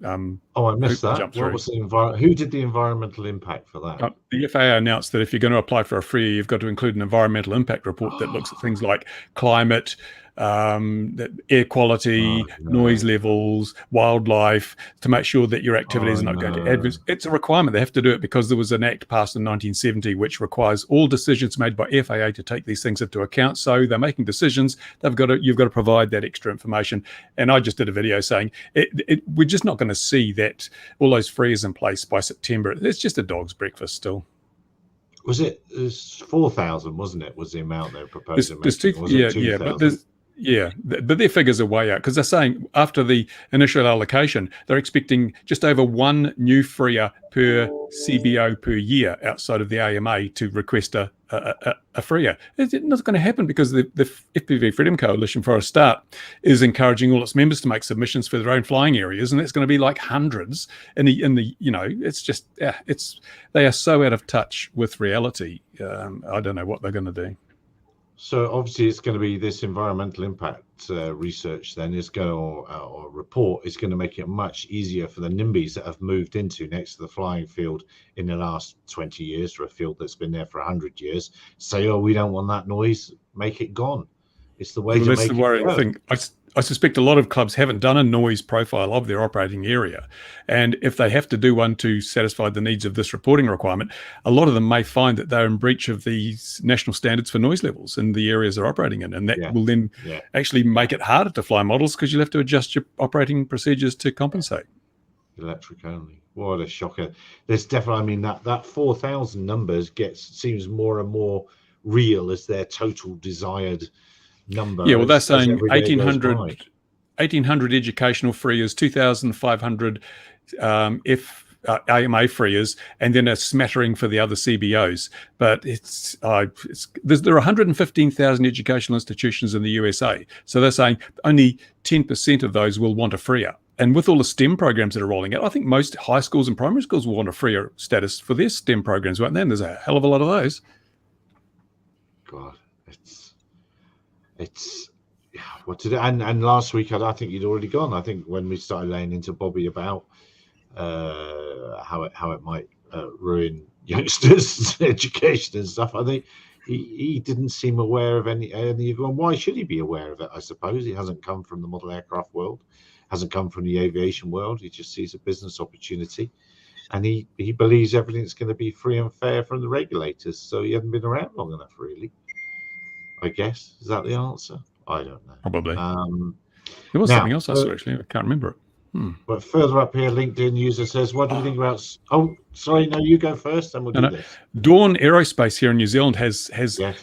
Oh, I missed that. What was the who did the environmental impact for that? The FAA announced that if you're going to apply for a free, you've got to include an environmental impact report that looks at things like climate, air quality, noise levels, wildlife, to make sure that your activities are not going to adverse. It's a requirement. They have to do it because there was an act passed in 1970 which requires all decisions made by FAA to take these things into account. So they're making decisions. You've got to provide that extra information. And I just did a video saying we're just not going to see that all those frees in place by September. It's just a dog's breakfast still. Was it 4,000? Wasn't it? Was the amount they were proposing? But their figures are way out, because they're saying after the initial allocation, they're expecting just over one new freer per CBO per year outside of the AMA to request a freer. It's not going to happen because the FPV Freedom Coalition, for a start, is encouraging all its members to make submissions for their own flying areas, and it's going to be like hundreds. It's just they are so out of touch with reality. I don't know what they're going to do. So obviously it's going to be this environmental impact research then is going to, or report is going to make it much easier for the NIMBYs that have moved into next to the flying field in the last 20 years, for a field that's been there for 100 years, say, oh, we don't want that noise, make it gone. It's the way to make it go. I think I suspect a lot of clubs haven't done a noise profile of their operating area. And if they have to do one to satisfy the needs of this reporting requirement, a lot of them may find that they're in breach of these national standards for noise levels in the areas they're operating in. And that will then actually make it harder to fly models, because you'll have to adjust your operating procedures to compensate. Electric only. What a shocker. There's definitely, I mean, that 4,000 numbers seems more and more real as their total desired number. Yeah, well, they're saying 1,800 educational freers, 2,500 AMA freers, and then a smattering for the other CBOs. But there are 115,000 educational institutions in the USA. So they're saying only 10% of those will want a freer. And with all the STEM programs that are rolling out, I think most high schools and primary schools will want a freer status for their STEM programs, won't they? And there's a hell of a lot of those. God, it's what to do. And last week I think you'd already gone. I think when we started laying into Bobby about how it might ruin youngsters' education and stuff, I think he didn't seem aware of any of them. Why should he be aware of it? I suppose it hasn't come from the model aircraft world, hasn't come from the aviation world. He just sees a business opportunity, and he believes everything's going to be free and fair from the regulators. So he hasn't been around long enough, really. I guess, is that the answer? I don't know. Probably. There was something else I saw, actually. I can't remember it. But further up here, LinkedIn user says, what do you think about... Oh, sorry, no, you go first, and we'll do this. Dawn Aerospace here in New Zealand has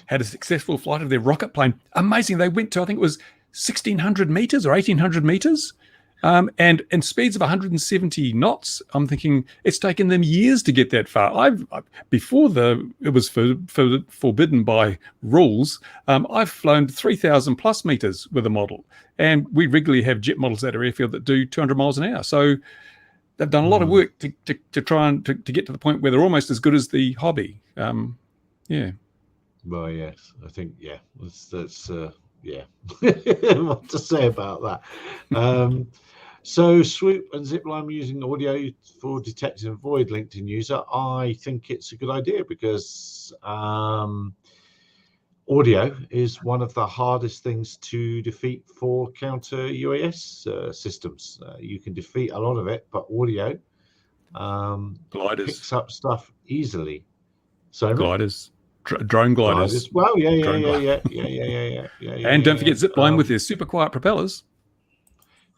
had a successful flight of their rocket plane. Amazing. They went to, I think it was 1,600 meters or 1,800 meters. And speeds of 170 knots. I'm thinking it's taken them years to get that far. Before it was forbidden by rules, I've flown 3,000 plus meters with a model, and we regularly have jet models at our airfield that do 200 miles an hour. So they've done a lot of work to try and to get to the point where they're almost as good as the hobby. Yeah. Well, yes, I think that's yeah. What to say about that? So Swoop and Zipline using audio for detecting and void, LinkedIn user. I think it's a good idea because audio is one of the hardest things to defeat for counter UAS systems. You can defeat a lot of it, but audio Gliders. picks up stuff easily. So Gliders. Drone gliders. Well, yeah. And don't forget zipline with their their super quiet propellers.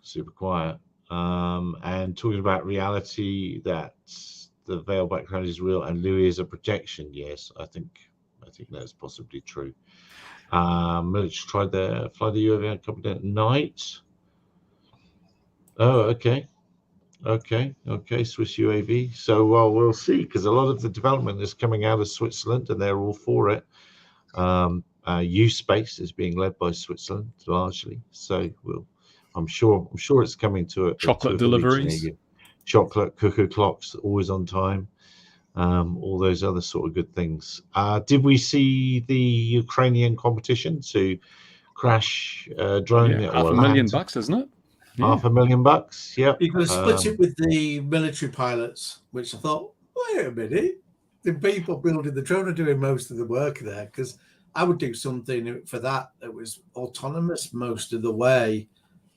super quiet. And talking about reality, that the veil background is real and Louis is a projection. Yes, I think that's possibly true. Military tried to fly the UAV a couple of night. Oh, okay. Swiss UAV. So, well, we'll see, because a lot of the development is coming out of Switzerland, and they're all for it. U-Space is being led by Switzerland largely. So, I'm sure it's coming to it. Chocolate deliveries. Chocolate, cuckoo clocks, always on time. All those other sort of good things. Did we see the Ukrainian competition to crash drone? Yeah, $500,000, isn't it? Yeah. $500,000. Yeah. You're going to split it with the military pilots, which I thought, wait a minute, the people building the drone are doing most of the work there, because I would do something for that was autonomous most of the way,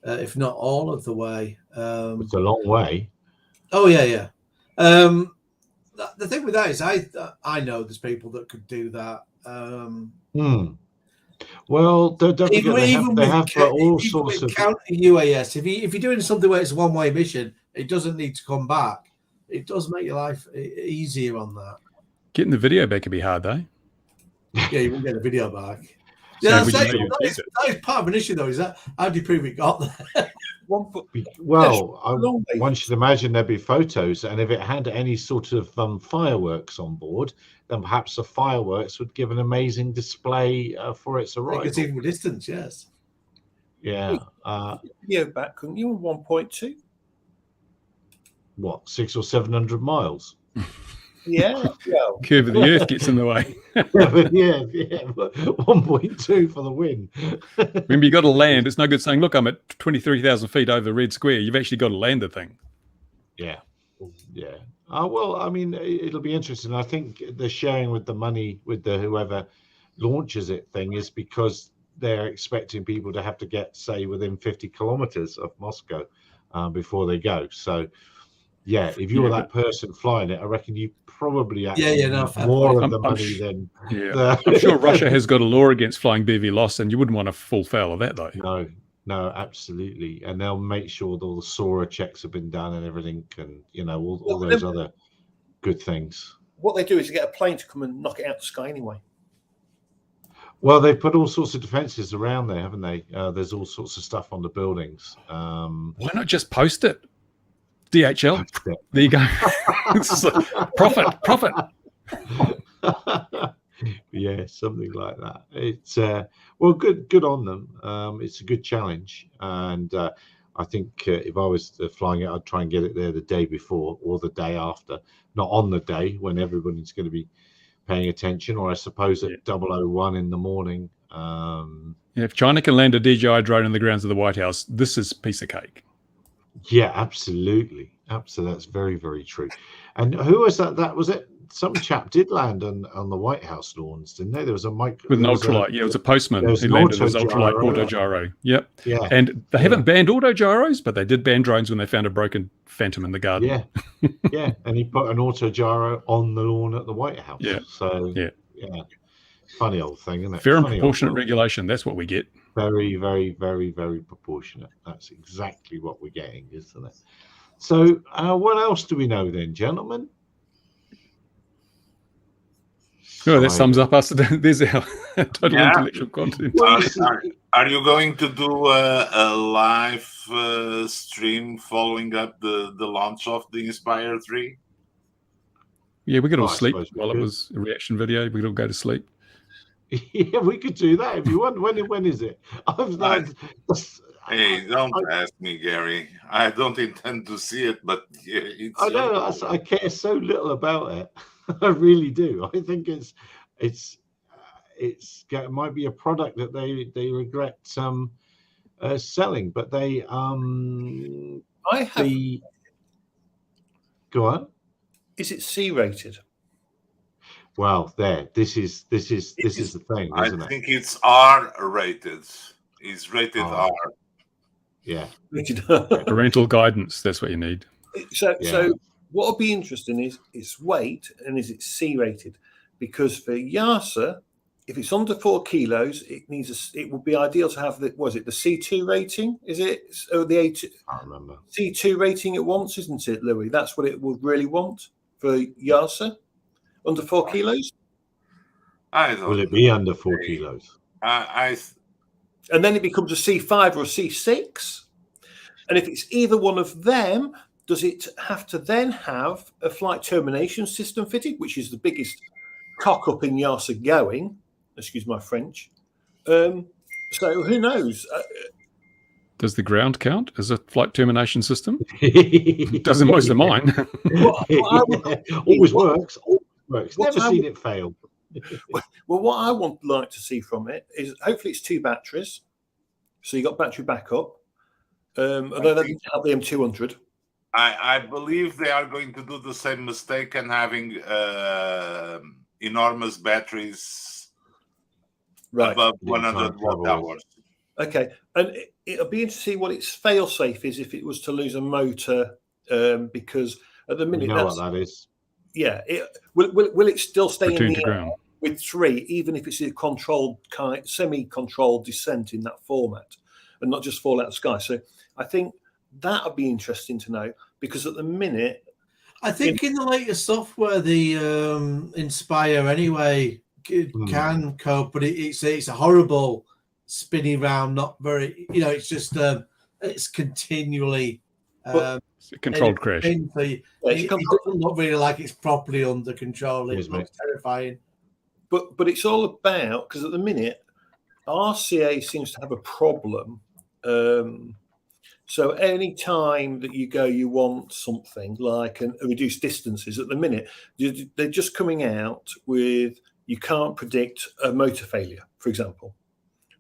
if not all of the way. It's a long way. Oh yeah. The thing with that is, I know there's people that could do that. Well, don't forget they have all sorts of counter UAS. If you're doing something where it's a one-way mission, it doesn't need to come back. It does make your life easier on that. Getting the video back can be hard, though. Yeah, you won't get the video back. So Yeah, would you that is part of an issue, though. Is that how do you prove it got there? Well, one should imagine there'd be photos, and if it had any sort of fireworks on board, then perhaps the fireworks would give an amazing display for its arrival. It's even distance, yes. Yeah. Video back, couldn't you? 1.2. What, 600 or 700 miles? Yeah. Well, Curve of the Earth gets in the way. yeah, 1.2 for the win. Remember, you got to land. It's no good saying, "Look, I'm at 23,000 feet over Red Square." You've actually got to land the thing. Yeah. Well, I mean, it'll be interesting. I think the sharing with the money with the whoever launches it thing is because they're expecting people to have to get, say, within 50 kilometers of Moscow before they go. So, yeah, if you were that person flying it, I reckon you probably actually more of the money than. Yeah, I'm sure Russia has got a law against flying BVLOS, and you wouldn't want to fall foul of that, though. No, absolutely, and they'll make sure that all the SORA checks have been done and everything, and all those other good things. What they do is they get a plane to come and knock it out the sky anyway. Well, they've put all sorts of defenses around there, haven't they? There's all sorts of stuff on the buildings. Why not just post it? DHL. There you go. Profit. Yeah, something like that. It's well, good on them. It's a good challenge, and I think if I was flying it, I'd try and get it there the day before or the day after, not on the day when everybody's going to be paying attention, or I suppose at 001 in the morning. If China can land a DJI drone in the grounds of the White House, this is a piece of cake. Yeah, absolutely. That's very, very true. And who was that? That was it. Some chap did land on the White House lawns, didn't they? There was a mic with an ultralight. Yeah, it was a postman. He landed his ultralight auto gyro. Yep. Yeah. And they haven't banned auto gyros, but they did ban drones when they found a broken Phantom in the garden. Yeah. Yeah. And he put an auto gyro on the lawn at the White House. Yeah. So yeah. Funny old thing, isn't it? Fair and proportionate regulation. That's what we get. Very, very, very, very proportionate. That's exactly what we're getting, isn't it? So what else do we know then, gentlemen? Oh, that sums up us. There's our total intellectual content. Are you going to do a live stream following up the launch of the Inspire 3? Yeah, we could all sleep while it was a reaction video. We could all go to sleep. Yeah, we could do that if you want. When is it? Hey, don't ask me, Gary. I don't intend to see it, but I know. I care so little about it. I really do. I think it might be a product that they regret selling, but they go on. Is it C rated? Well, this is the thing, isn't it? I think it's R rated. It's rated R. Yeah. Parental guidance. That's what you need. So what will be interesting is its weight and is it C rated? Because for Yasa, if it's under 4 kilos, it would be ideal to have the C2 rating? Is it the A2? I can't remember. C2 rating it wants, isn't it, Louis? That's what it would really want for Yasa, under 4 kilos. I don't Will it be under 4 kilos? And then it becomes a C5 or a C6. And if it's either one of them, does it have to then have a flight termination system fitted, which is the biggest cock up in Yasa going? Excuse my French. So who knows? Does the ground count as a flight termination system? It does in most of mine. Always works. Always works. Never seen it fail. Well, what I would like to see from it is hopefully it's 2 batteries, so you got battery backup. Although they have the M200. I believe they are going to do the same mistake and having enormous batteries above 100 watt hours. Okay, and it'll be interesting to see what its fail-safe is if it was to lose a motor, because at the minute You know what that is. Yeah, will it still stay Return in to the ground. air with 3, even if it's a controlled semi-controlled descent in that format, and not just fall out of the sky? So I think that would be interesting to know, because at the minute, I think in the latest software, the Inspire anyway can cope, but it's a horrible spinning round. Not very, it's just it's continually. It's a controlled crash. It doesn't look really like it's properly under control. It looks terrifying. But it's all about, because at the minute RCA seems to have a problem. So any time that you go, you want something like a reduced distances. At the minute, they're just coming out with you can't predict a motor failure, for example.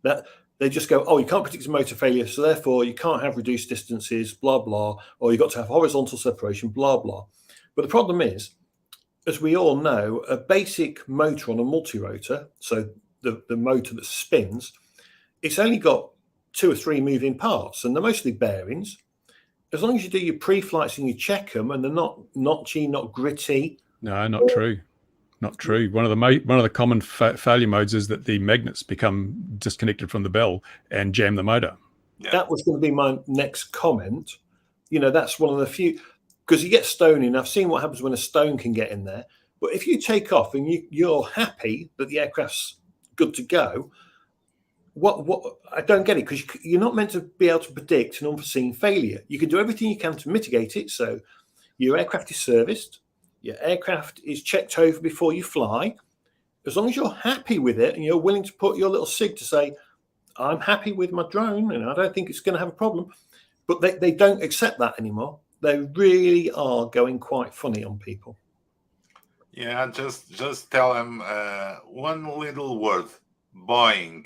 That they just go, oh, you can't predict a motor failure, so therefore you can't have reduced distances, blah blah, or you've got to have horizontal separation, blah blah. But the problem is, as we all know, a basic motor on a multi-rotor, so the motor that spins, it's only got 2 or 3 moving parts, and they're mostly bearings. As long as you do your pre-flights and you check them, and they're not notchy, not gritty. No, not true. Not true. One of the common failure modes is that the magnets become disconnected from the bell and jam the motor. Yeah. That was going to be my next comment. That's one of the few, because you get stone in. I've seen what happens when a stone can get in there. But if you take off and you're happy that the aircraft's good to go, what I don't get it, because you're not meant to be able to predict an unforeseen failure. You can do everything you can to mitigate it. So your aircraft is serviced, your aircraft is checked over before you fly. As long as you're happy with it and you're willing to put your little SIG to say, I'm happy with my drone and I don't think it's going to have a problem. But they don't accept that anymore. They really are going quite funny on people. Yeah, just tell them one little word: Boeing,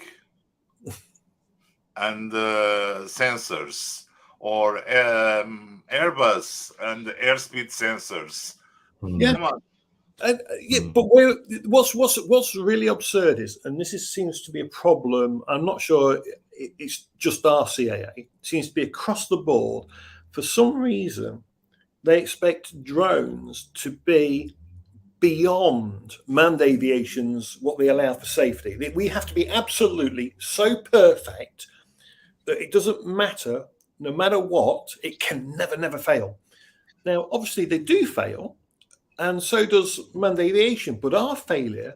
and sensors, or Airbus and airspeed sensors. Yeah. Come on. But what's really absurd is, and seems to be a problem, I'm not sure it's just RCAA, it seems to be across the board. For some reason, they expect drones to be beyond manned aviation's what they allow for safety. We have to be absolutely so perfect that it doesn't matter, no matter what, it can never fail. Now, obviously, they do fail, and so does manned aviation, but our failure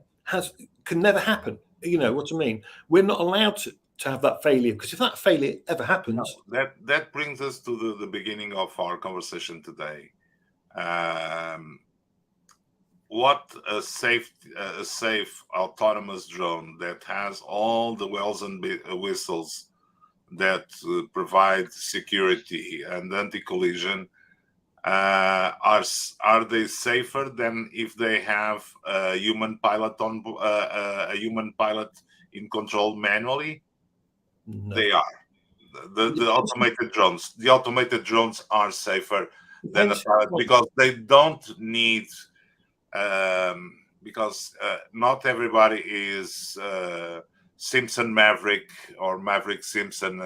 can never happen. You know what I mean? We're not allowed to have that failure, because if that failure ever happens... That brings us to the beginning of our conversation today. What a safe autonomous drone that has all the bells and whistles that provide security and anti-collision, are they safer than if they have a human pilot in control manually? No. They are. The automated drones. The automated drones are safer than a pilot, because they don't need. Because not everybody is Simpson Maverick or Maverick Simpson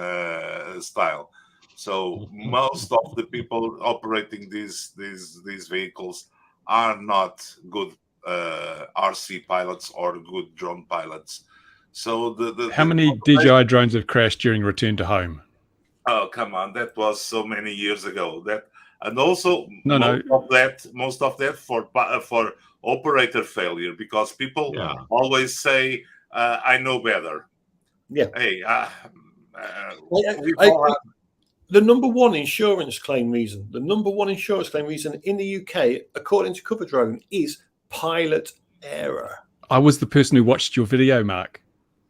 style. So most of the people operating these vehicles are not good RC pilots or good drone pilots. So How many DJI drones have crashed during return to home? Oh, come on, that was so many years ago. And also No. most of that for operator failure, because people Yeah. always say, "I know better." Yeah. Hey, the number one insurance claim reason in the UK, according to Cover Drone, is pilot error. I was the person who watched your video, Mark.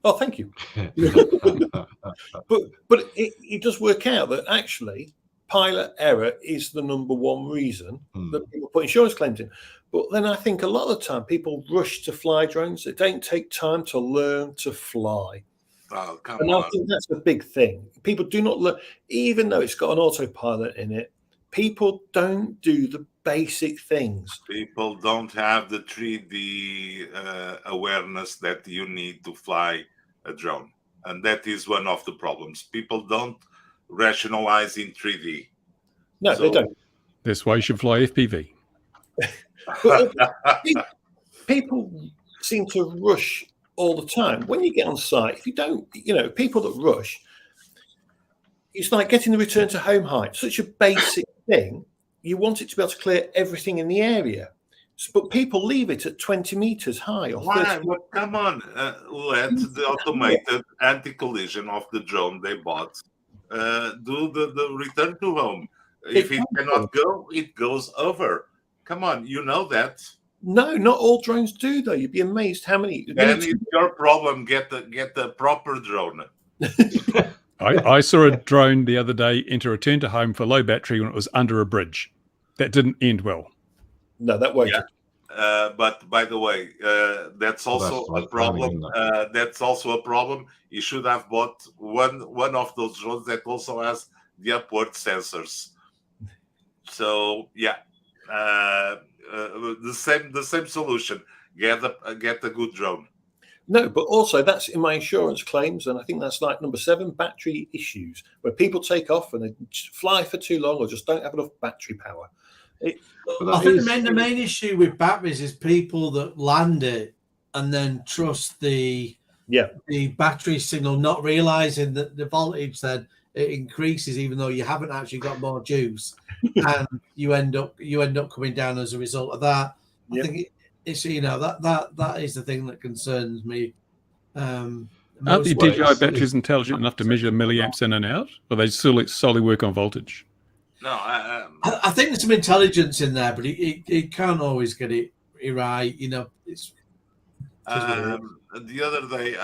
Oh, thank you. But it does work out that actually pilot error is the number one reason that people put insurance claims in. But then I think a lot of the time people rush to fly drones. They don't take time to learn to fly. Oh, come and on. I think that's a big thing. People do not learn, even though it's got an autopilot in it, people don't do the basic things. People don't have the 3D awareness that you need to fly a drone. And that is one of the problems. People don't rationalize in 3D. No, they don't. That's why you should fly FPV. But people seem to rush all the time. When you get on site, if you don't, people that rush, it's like getting the return to home height. Such a basic thing. You want it to be able to clear everything in the area. But people leave it at 20 meters high. Or Why? Well, come on. Let the automated anti-collision of the drone they bought do the return to home. If it cannot go, it goes over. Come on, you know that. No, not all drones do, though. You'd be amazed how many. Then it's your problem. Get the proper drone. I saw a drone the other day enter return to home for low battery when it was under a bridge. That didn't end well. No, that won't. Yeah. But by the way, that's also a problem. That's also a problem. You should have bought one of those drones that also has the upward sensors. So yeah, the same solution. Get a good drone. No, but also that's in my insurance claims, and I think that's like number 7, battery issues, where people take off and they fly for too long or just don't have enough battery power. I think the main issue with batteries is people that land it and then trust the battery signal, not realizing that the voltage then it increases even though you haven't actually got more juice, and you end up coming down as a result of that. I think it's that is the thing that concerns me. Aren't the DJI batteries intelligent enough to measure milliamps in and out, or they still solely work on voltage? No, I think there's some intelligence in there, but it can't always get it right. It's the other day,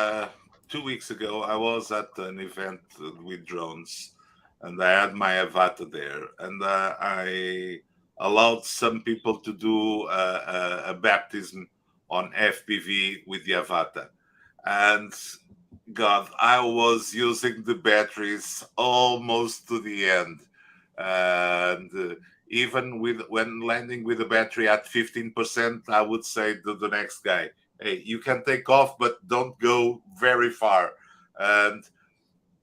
2 weeks ago, I was at an event with drones, and I had my Avata there, and I allowed some people to do a baptism on FPV with the Avata, and God, I was using the batteries almost to the end. And even when landing with a battery at 15%, I would say to the next guy, hey, you can take off, but don't go very far. And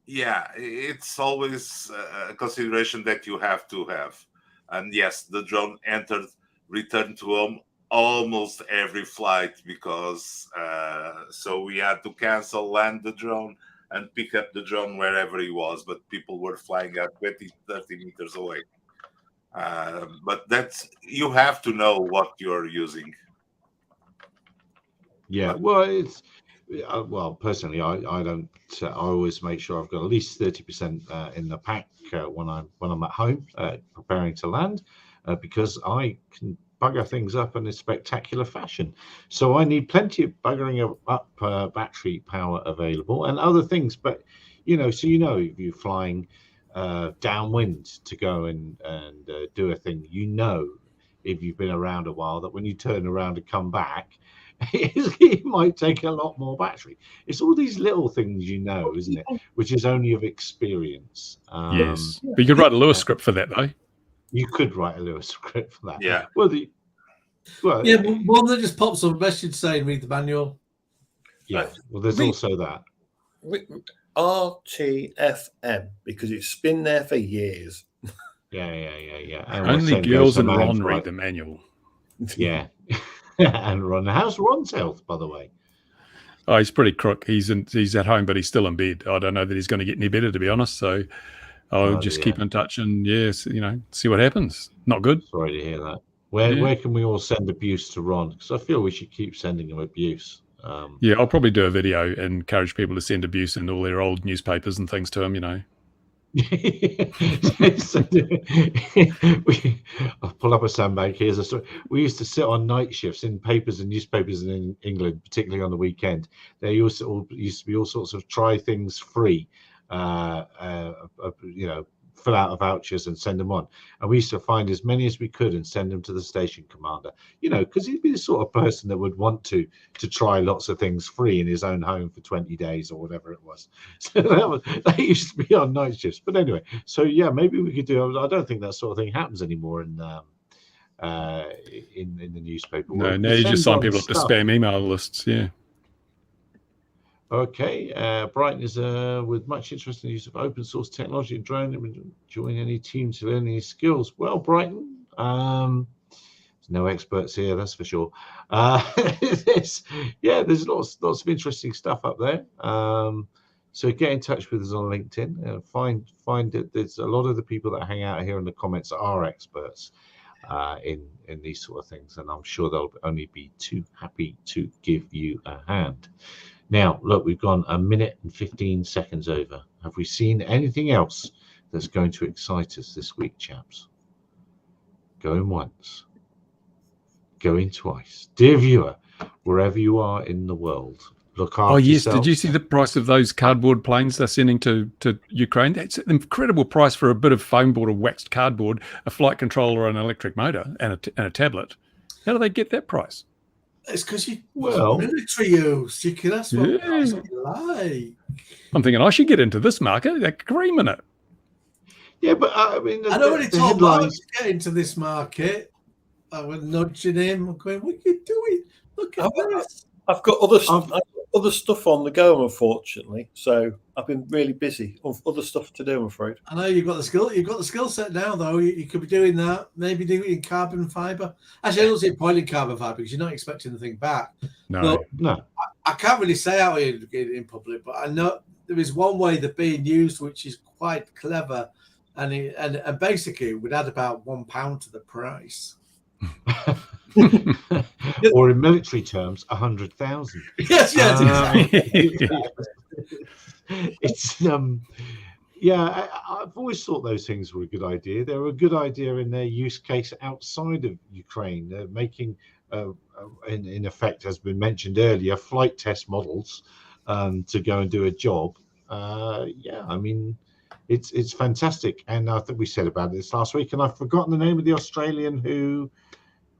yeah, it's always a consideration that you have to have. And yes, the drone returned to home almost every flight because so we had to land the drone and pick up the drone wherever he was, but people were flying at 20, 30 meters away. But you have to know what you're using. Yeah, well, it's personally, I don't. I always make sure I've got at least 30% in the pack when I'm at home preparing to land, because I can bugger things up in a spectacular fashion. So I need plenty of buggering up battery power available and other things. But if you're flying downwind to go and do a thing, if you've been around a while, that when you turn around and come back, it might take a lot more battery. It's all these little things, isn't it? Which is only of experience. Yes, but you could write a Lewis script for that, though. You could write a Lewis script for that. Yeah. one that just pops up a message saying read the manual. Yeah. Well, there's also that. RTFM because it's been there for years. Yeah. And we'll Only send girls those and to Ron man read for- the manual. Yeah. And Ron, how's Ron's health, by the way? Oh, he's pretty crook. He's at home, but he's still in bed. I don't know that he's going to get any better, to be honest. So I'll Oh, just dear. keep in touch and yes, see what happens. Not good. Sorry to hear that. Where Yeah. where can we all send abuse to Ron? Because I feel we should keep sending him abuse. Yeah, I'll probably do a video and encourage people to send abuse and all their old newspapers and things to him. I'll pull up a sandbag. Here's a story. We used to sit on night shifts in papers and newspapers in England, particularly on the weekend. There used to be all sorts of try things free, fill out vouchers and send them on. And we used to find as many as we could and send them to the station commander, because he'd be the sort of person that would want to try lots of things free in his own home for 20 days or whatever it was. So that used to be on night shifts. But anyway, so yeah, maybe we could do, I don't think that sort of thing happens anymore in the newspaper. No, world. now you just Send sign on people up to stuff. spam email lists. Yeah. Okay, Brighton is with much interest in the use of open source technology and drone. Join any team to learn any skills. Well, Brighton, there's no experts here, that's for sure. There's lots of interesting stuff up there. So get in touch with us on LinkedIn. Find that there's a lot of the people that hang out here in the comments are experts in these sort of things, and I'm sure they'll only be too happy to give you a hand. Now, look, we've gone 1 minute and 15 seconds over. Have we seen anything else that's going to excite us this week, chaps? Going once, going twice. Dear viewer, wherever you are in the world, look after Oh, yes. yourself. Did you see the price of those cardboard planes they're sending to Ukraine? That's an incredible price for a bit of foam board or waxed cardboard, a flight controller, an electric motor, and a tablet. How do they get that price? It's because Well- military use. You can ask what Yeah. price you like. I'm thinking I should get into this market. They're creaming it. Yeah, but I mean, I already the told Mark headlines. to get into this market. I was nudging him. I'm going, what are you doing? Look at this. I've got other stuff on the go, unfortunately. So I've been really busy. Other stuff to do, I'm afraid. I know you've got the skill. You've got the skill set now, though. You could be doing that. Maybe do it in carbon fiber. Actually, I don't see a point in carbon fiber because you're not expecting the thing back. No. Well, No, I can't really say out here in public, but I know there is one way they're being used, which is quite clever, and basically would add about £1 to the price. or in military terms, 100,000. Yes, It's I've always thought those things were a good idea. They were a good idea in their use case outside of Ukraine. They're making, in effect, has been mentioned earlier, flight test models to go and do a job. I mean, it's fantastic. And I think we said about this last week, and I've forgotten the name of the Australian who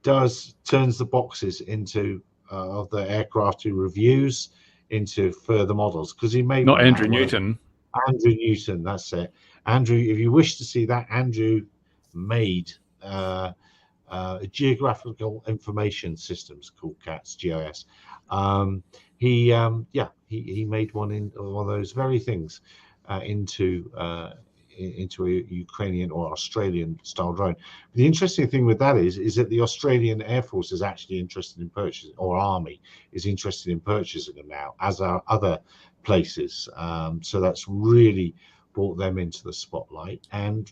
turns the boxes into of the aircraft who reviews into further models, because he made Not one Andrew that way. Newton. Andrew Newton, that's it. Andrew, if you wish to see that, Andrew made geographical information systems called CATS, GIS. He made one in one of those very things into a Ukrainian or Australian style drone. The interesting thing with that is that the Australian Air Force is actually interested in purchasing, or Army is interested in purchasing them now, as are other places. So that's really brought them into the spotlight. And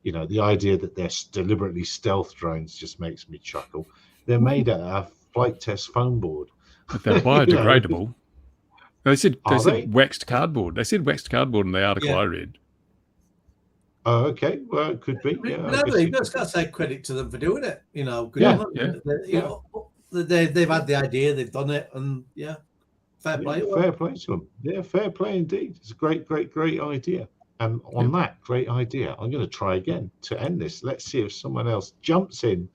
the idea that they're deliberately stealth drones just makes me chuckle. They're made at a flight test foam board. But they're biodegradable. They said they? waxed cardboard. They said waxed cardboard in the article Yeah. I read. Oh, okay. Well, it could be. Yeah, I guess it Just got to say credit to them for doing it. Good Yeah, on them. They've had the idea, they've done it, and fair play. fair play to them. Yeah, fair play indeed. It's a great idea. And on that great idea, I'm going to try again to end this. Let's see if someone else jumps in.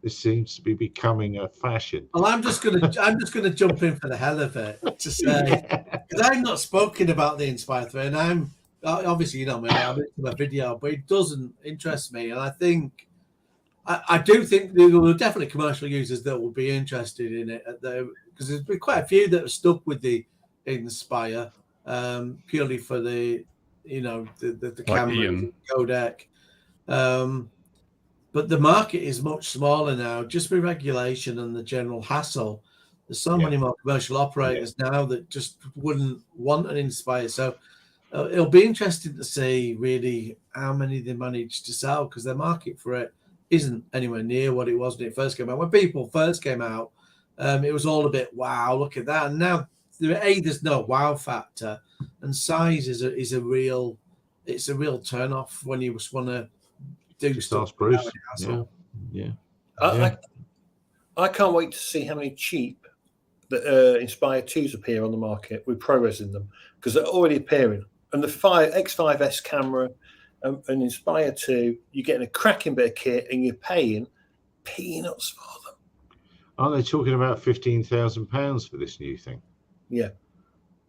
This seems to be becoming a fashion. Well, I'm just gonna jump in for the hell of it to say, because I've not spoken about the Inspire 3, and I'm obviously I'm into the video, but it doesn't interest me, and I think I do think there are definitely commercial users that will be interested in it because there's been quite a few that are stuck with the Inspire, purely for the Like camera Ian. codec. But the market is much smaller now, just with regulation and the general hassle. There's so many more commercial operators now that just wouldn't want an Inspire. So it'll be interesting to see really how many they manage to sell, because the market for it isn't anywhere near what it was when it first came out. When people first came out, it was all a bit, wow, look at that. And now there's no wow factor, and size is a real turn-off when you just want to do Just stuff. ask Bruce. Hassle. Yeah. I can't wait to see how many cheap Inspire 2s appear on the market with ProRes in them, because they're already appearing. And the X5S camera and Inspire 2, you're getting a cracking bit of kit and you're paying peanuts for them. Aren't they talking about £15,000 for this new thing? Yeah.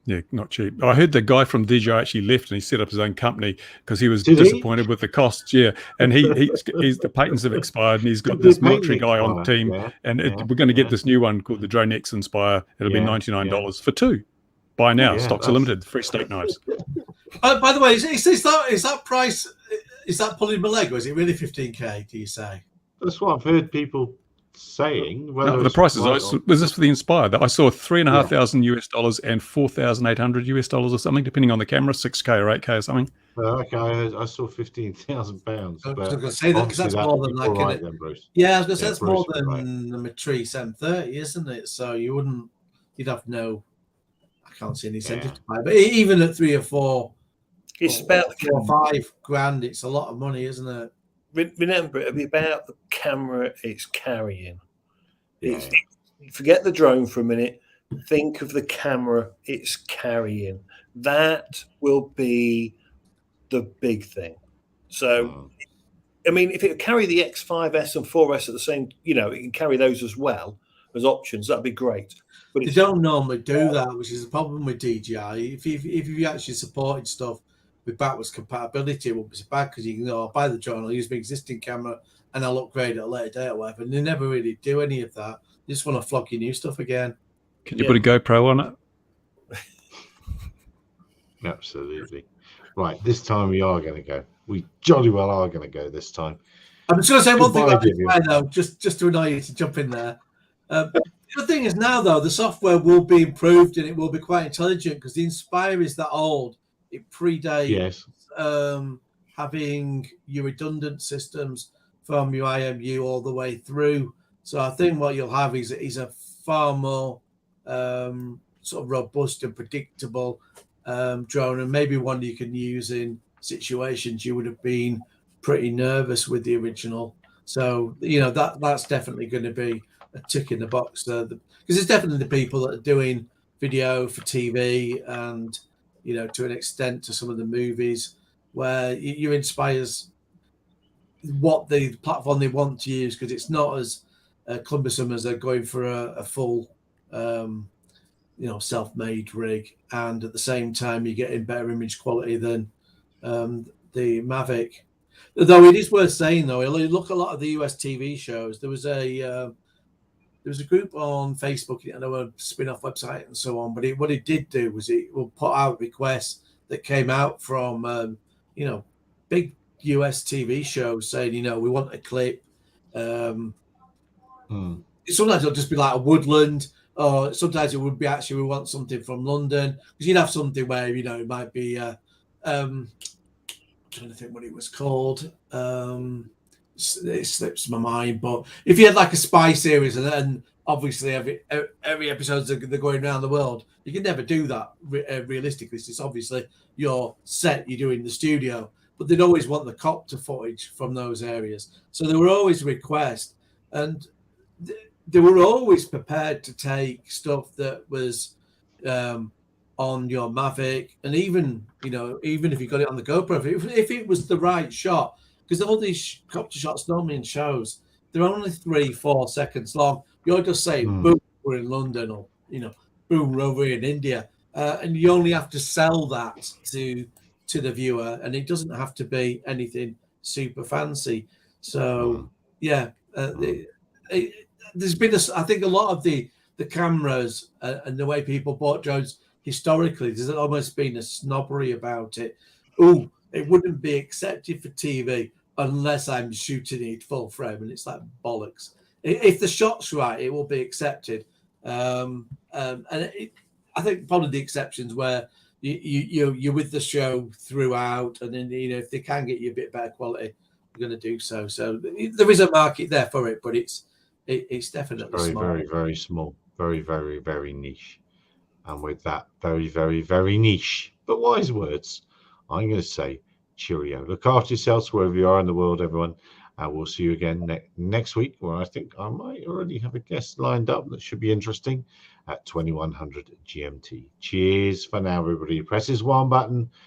Yeah, not cheap. I heard the guy from DJI actually left and he set up his own company because he was Did he? disappointed with the costs. Yeah, and he's the patents have expired, and he's got this military guy on the team, and we're going to get this new one called the Drone X Inspire. It'll be $99 for 2. Buy now. Yeah, Stocks are limited. Free steak knives. By the way, is that price? Is that pulling my leg, or is it really 15K? Do you say? That's what I've heard people saying. No, the prices. Was this for the Inspire? That I saw $3,500 and $4,800 or something, depending on the camera, 6K or 8K or something. Okay, I saw £15,000. I was going to say that because that's more than like right then, Bruce. Yeah, I was going to say that's more Bruce, than the Matrice M30, isn't it? So you'd have no. I can't see any incentive to buy, but even at 3 or 4, it's about $4 or $5 grand. It's a lot of money, isn't it? Remember, it'll be about the camera it's carrying. Forget the drone for a minute. Think of the camera it's carrying. That will be the big thing. So, I mean, if it carry the X5S and 4S at the same, it can carry those as well as options. That'd be great. But they don't normally do that, which is the problem with DJI. If you actually supported stuff with backwards compatibility, it won't be so bad, because you can go, I'll buy the drone, I'll use my existing camera, and I'll upgrade at a later date or whatever. And they never really do any of that. They just want to flog your new stuff again. Can you put a GoPro on it? Absolutely. Right, this time we are going to go. We jolly well are going to go this time. I'm just going to say one thing Goodbye, about Inspire, though, just to annoy you to jump in there. The thing is now, though, the software will be improved and it will be quite intelligent, because the Inspire is that old. It predates having your redundant systems from your IMU all the way through. So I think what you'll have is a far more sort of robust and predictable drone, and maybe one you can use in situations you would have been pretty nervous with the original. So that's definitely going to be a tick in the box there, because it's definitely the people that are doing video for TV and to an extent to some of the movies, where you Inspires what the platform they want to use, because it's not as cumbersome as they're going for a full self-made rig, and at the same time you're getting better image quality than the Mavic. Though it is worth saying, though, look a lot of the US TV shows. There was a group on Facebook, a spin-off website and so on. But what it did do was it will put out requests that came out from big US TV shows saying, we want a clip. Sometimes it'll just be like a woodland, or sometimes it would be actually we want something from London, because you'd have something where it might be. I'm trying to think what it was called. It slips my mind, but if you had like a spy series, and obviously every episode they're going around the world, you can never do that realistically. So it's obviously your set you do in the studio, but they'd always want the copter footage from those areas. So there were always requests, and they were always prepared to take stuff that was on your Mavic, and even if you got it on the GoPro, if it was the right shot. Because all these copter shots normally in shows, they're only 3-4 seconds long. You're just saying, boom, we're in London, or, boom, we're over here in India. And you only have to sell that to the viewer, and it doesn't have to be anything super fancy. So, there's been, I think a lot of the cameras and the way people bought drones, historically, there's almost been a snobbery about it. Oh, it wouldn't be accepted for TV unless I'm shooting it full frame, and it's like bollocks. If the shot's right, it will be accepted. I think probably the exceptions where you're with the show throughout, and then if they can get you a bit better quality, we're going to do so. So there is a market there for it, but it's definitely very, small. very, very small, very, very, very niche. And with that, very, very, very niche, but wise words, I'm going to say cheerio. Look after yourselves wherever you are in the world, everyone. We'll see you again next week, where I think I might already have a guest lined up that should be interesting at 2100 GMT. Cheers for now, everybody. Press this one button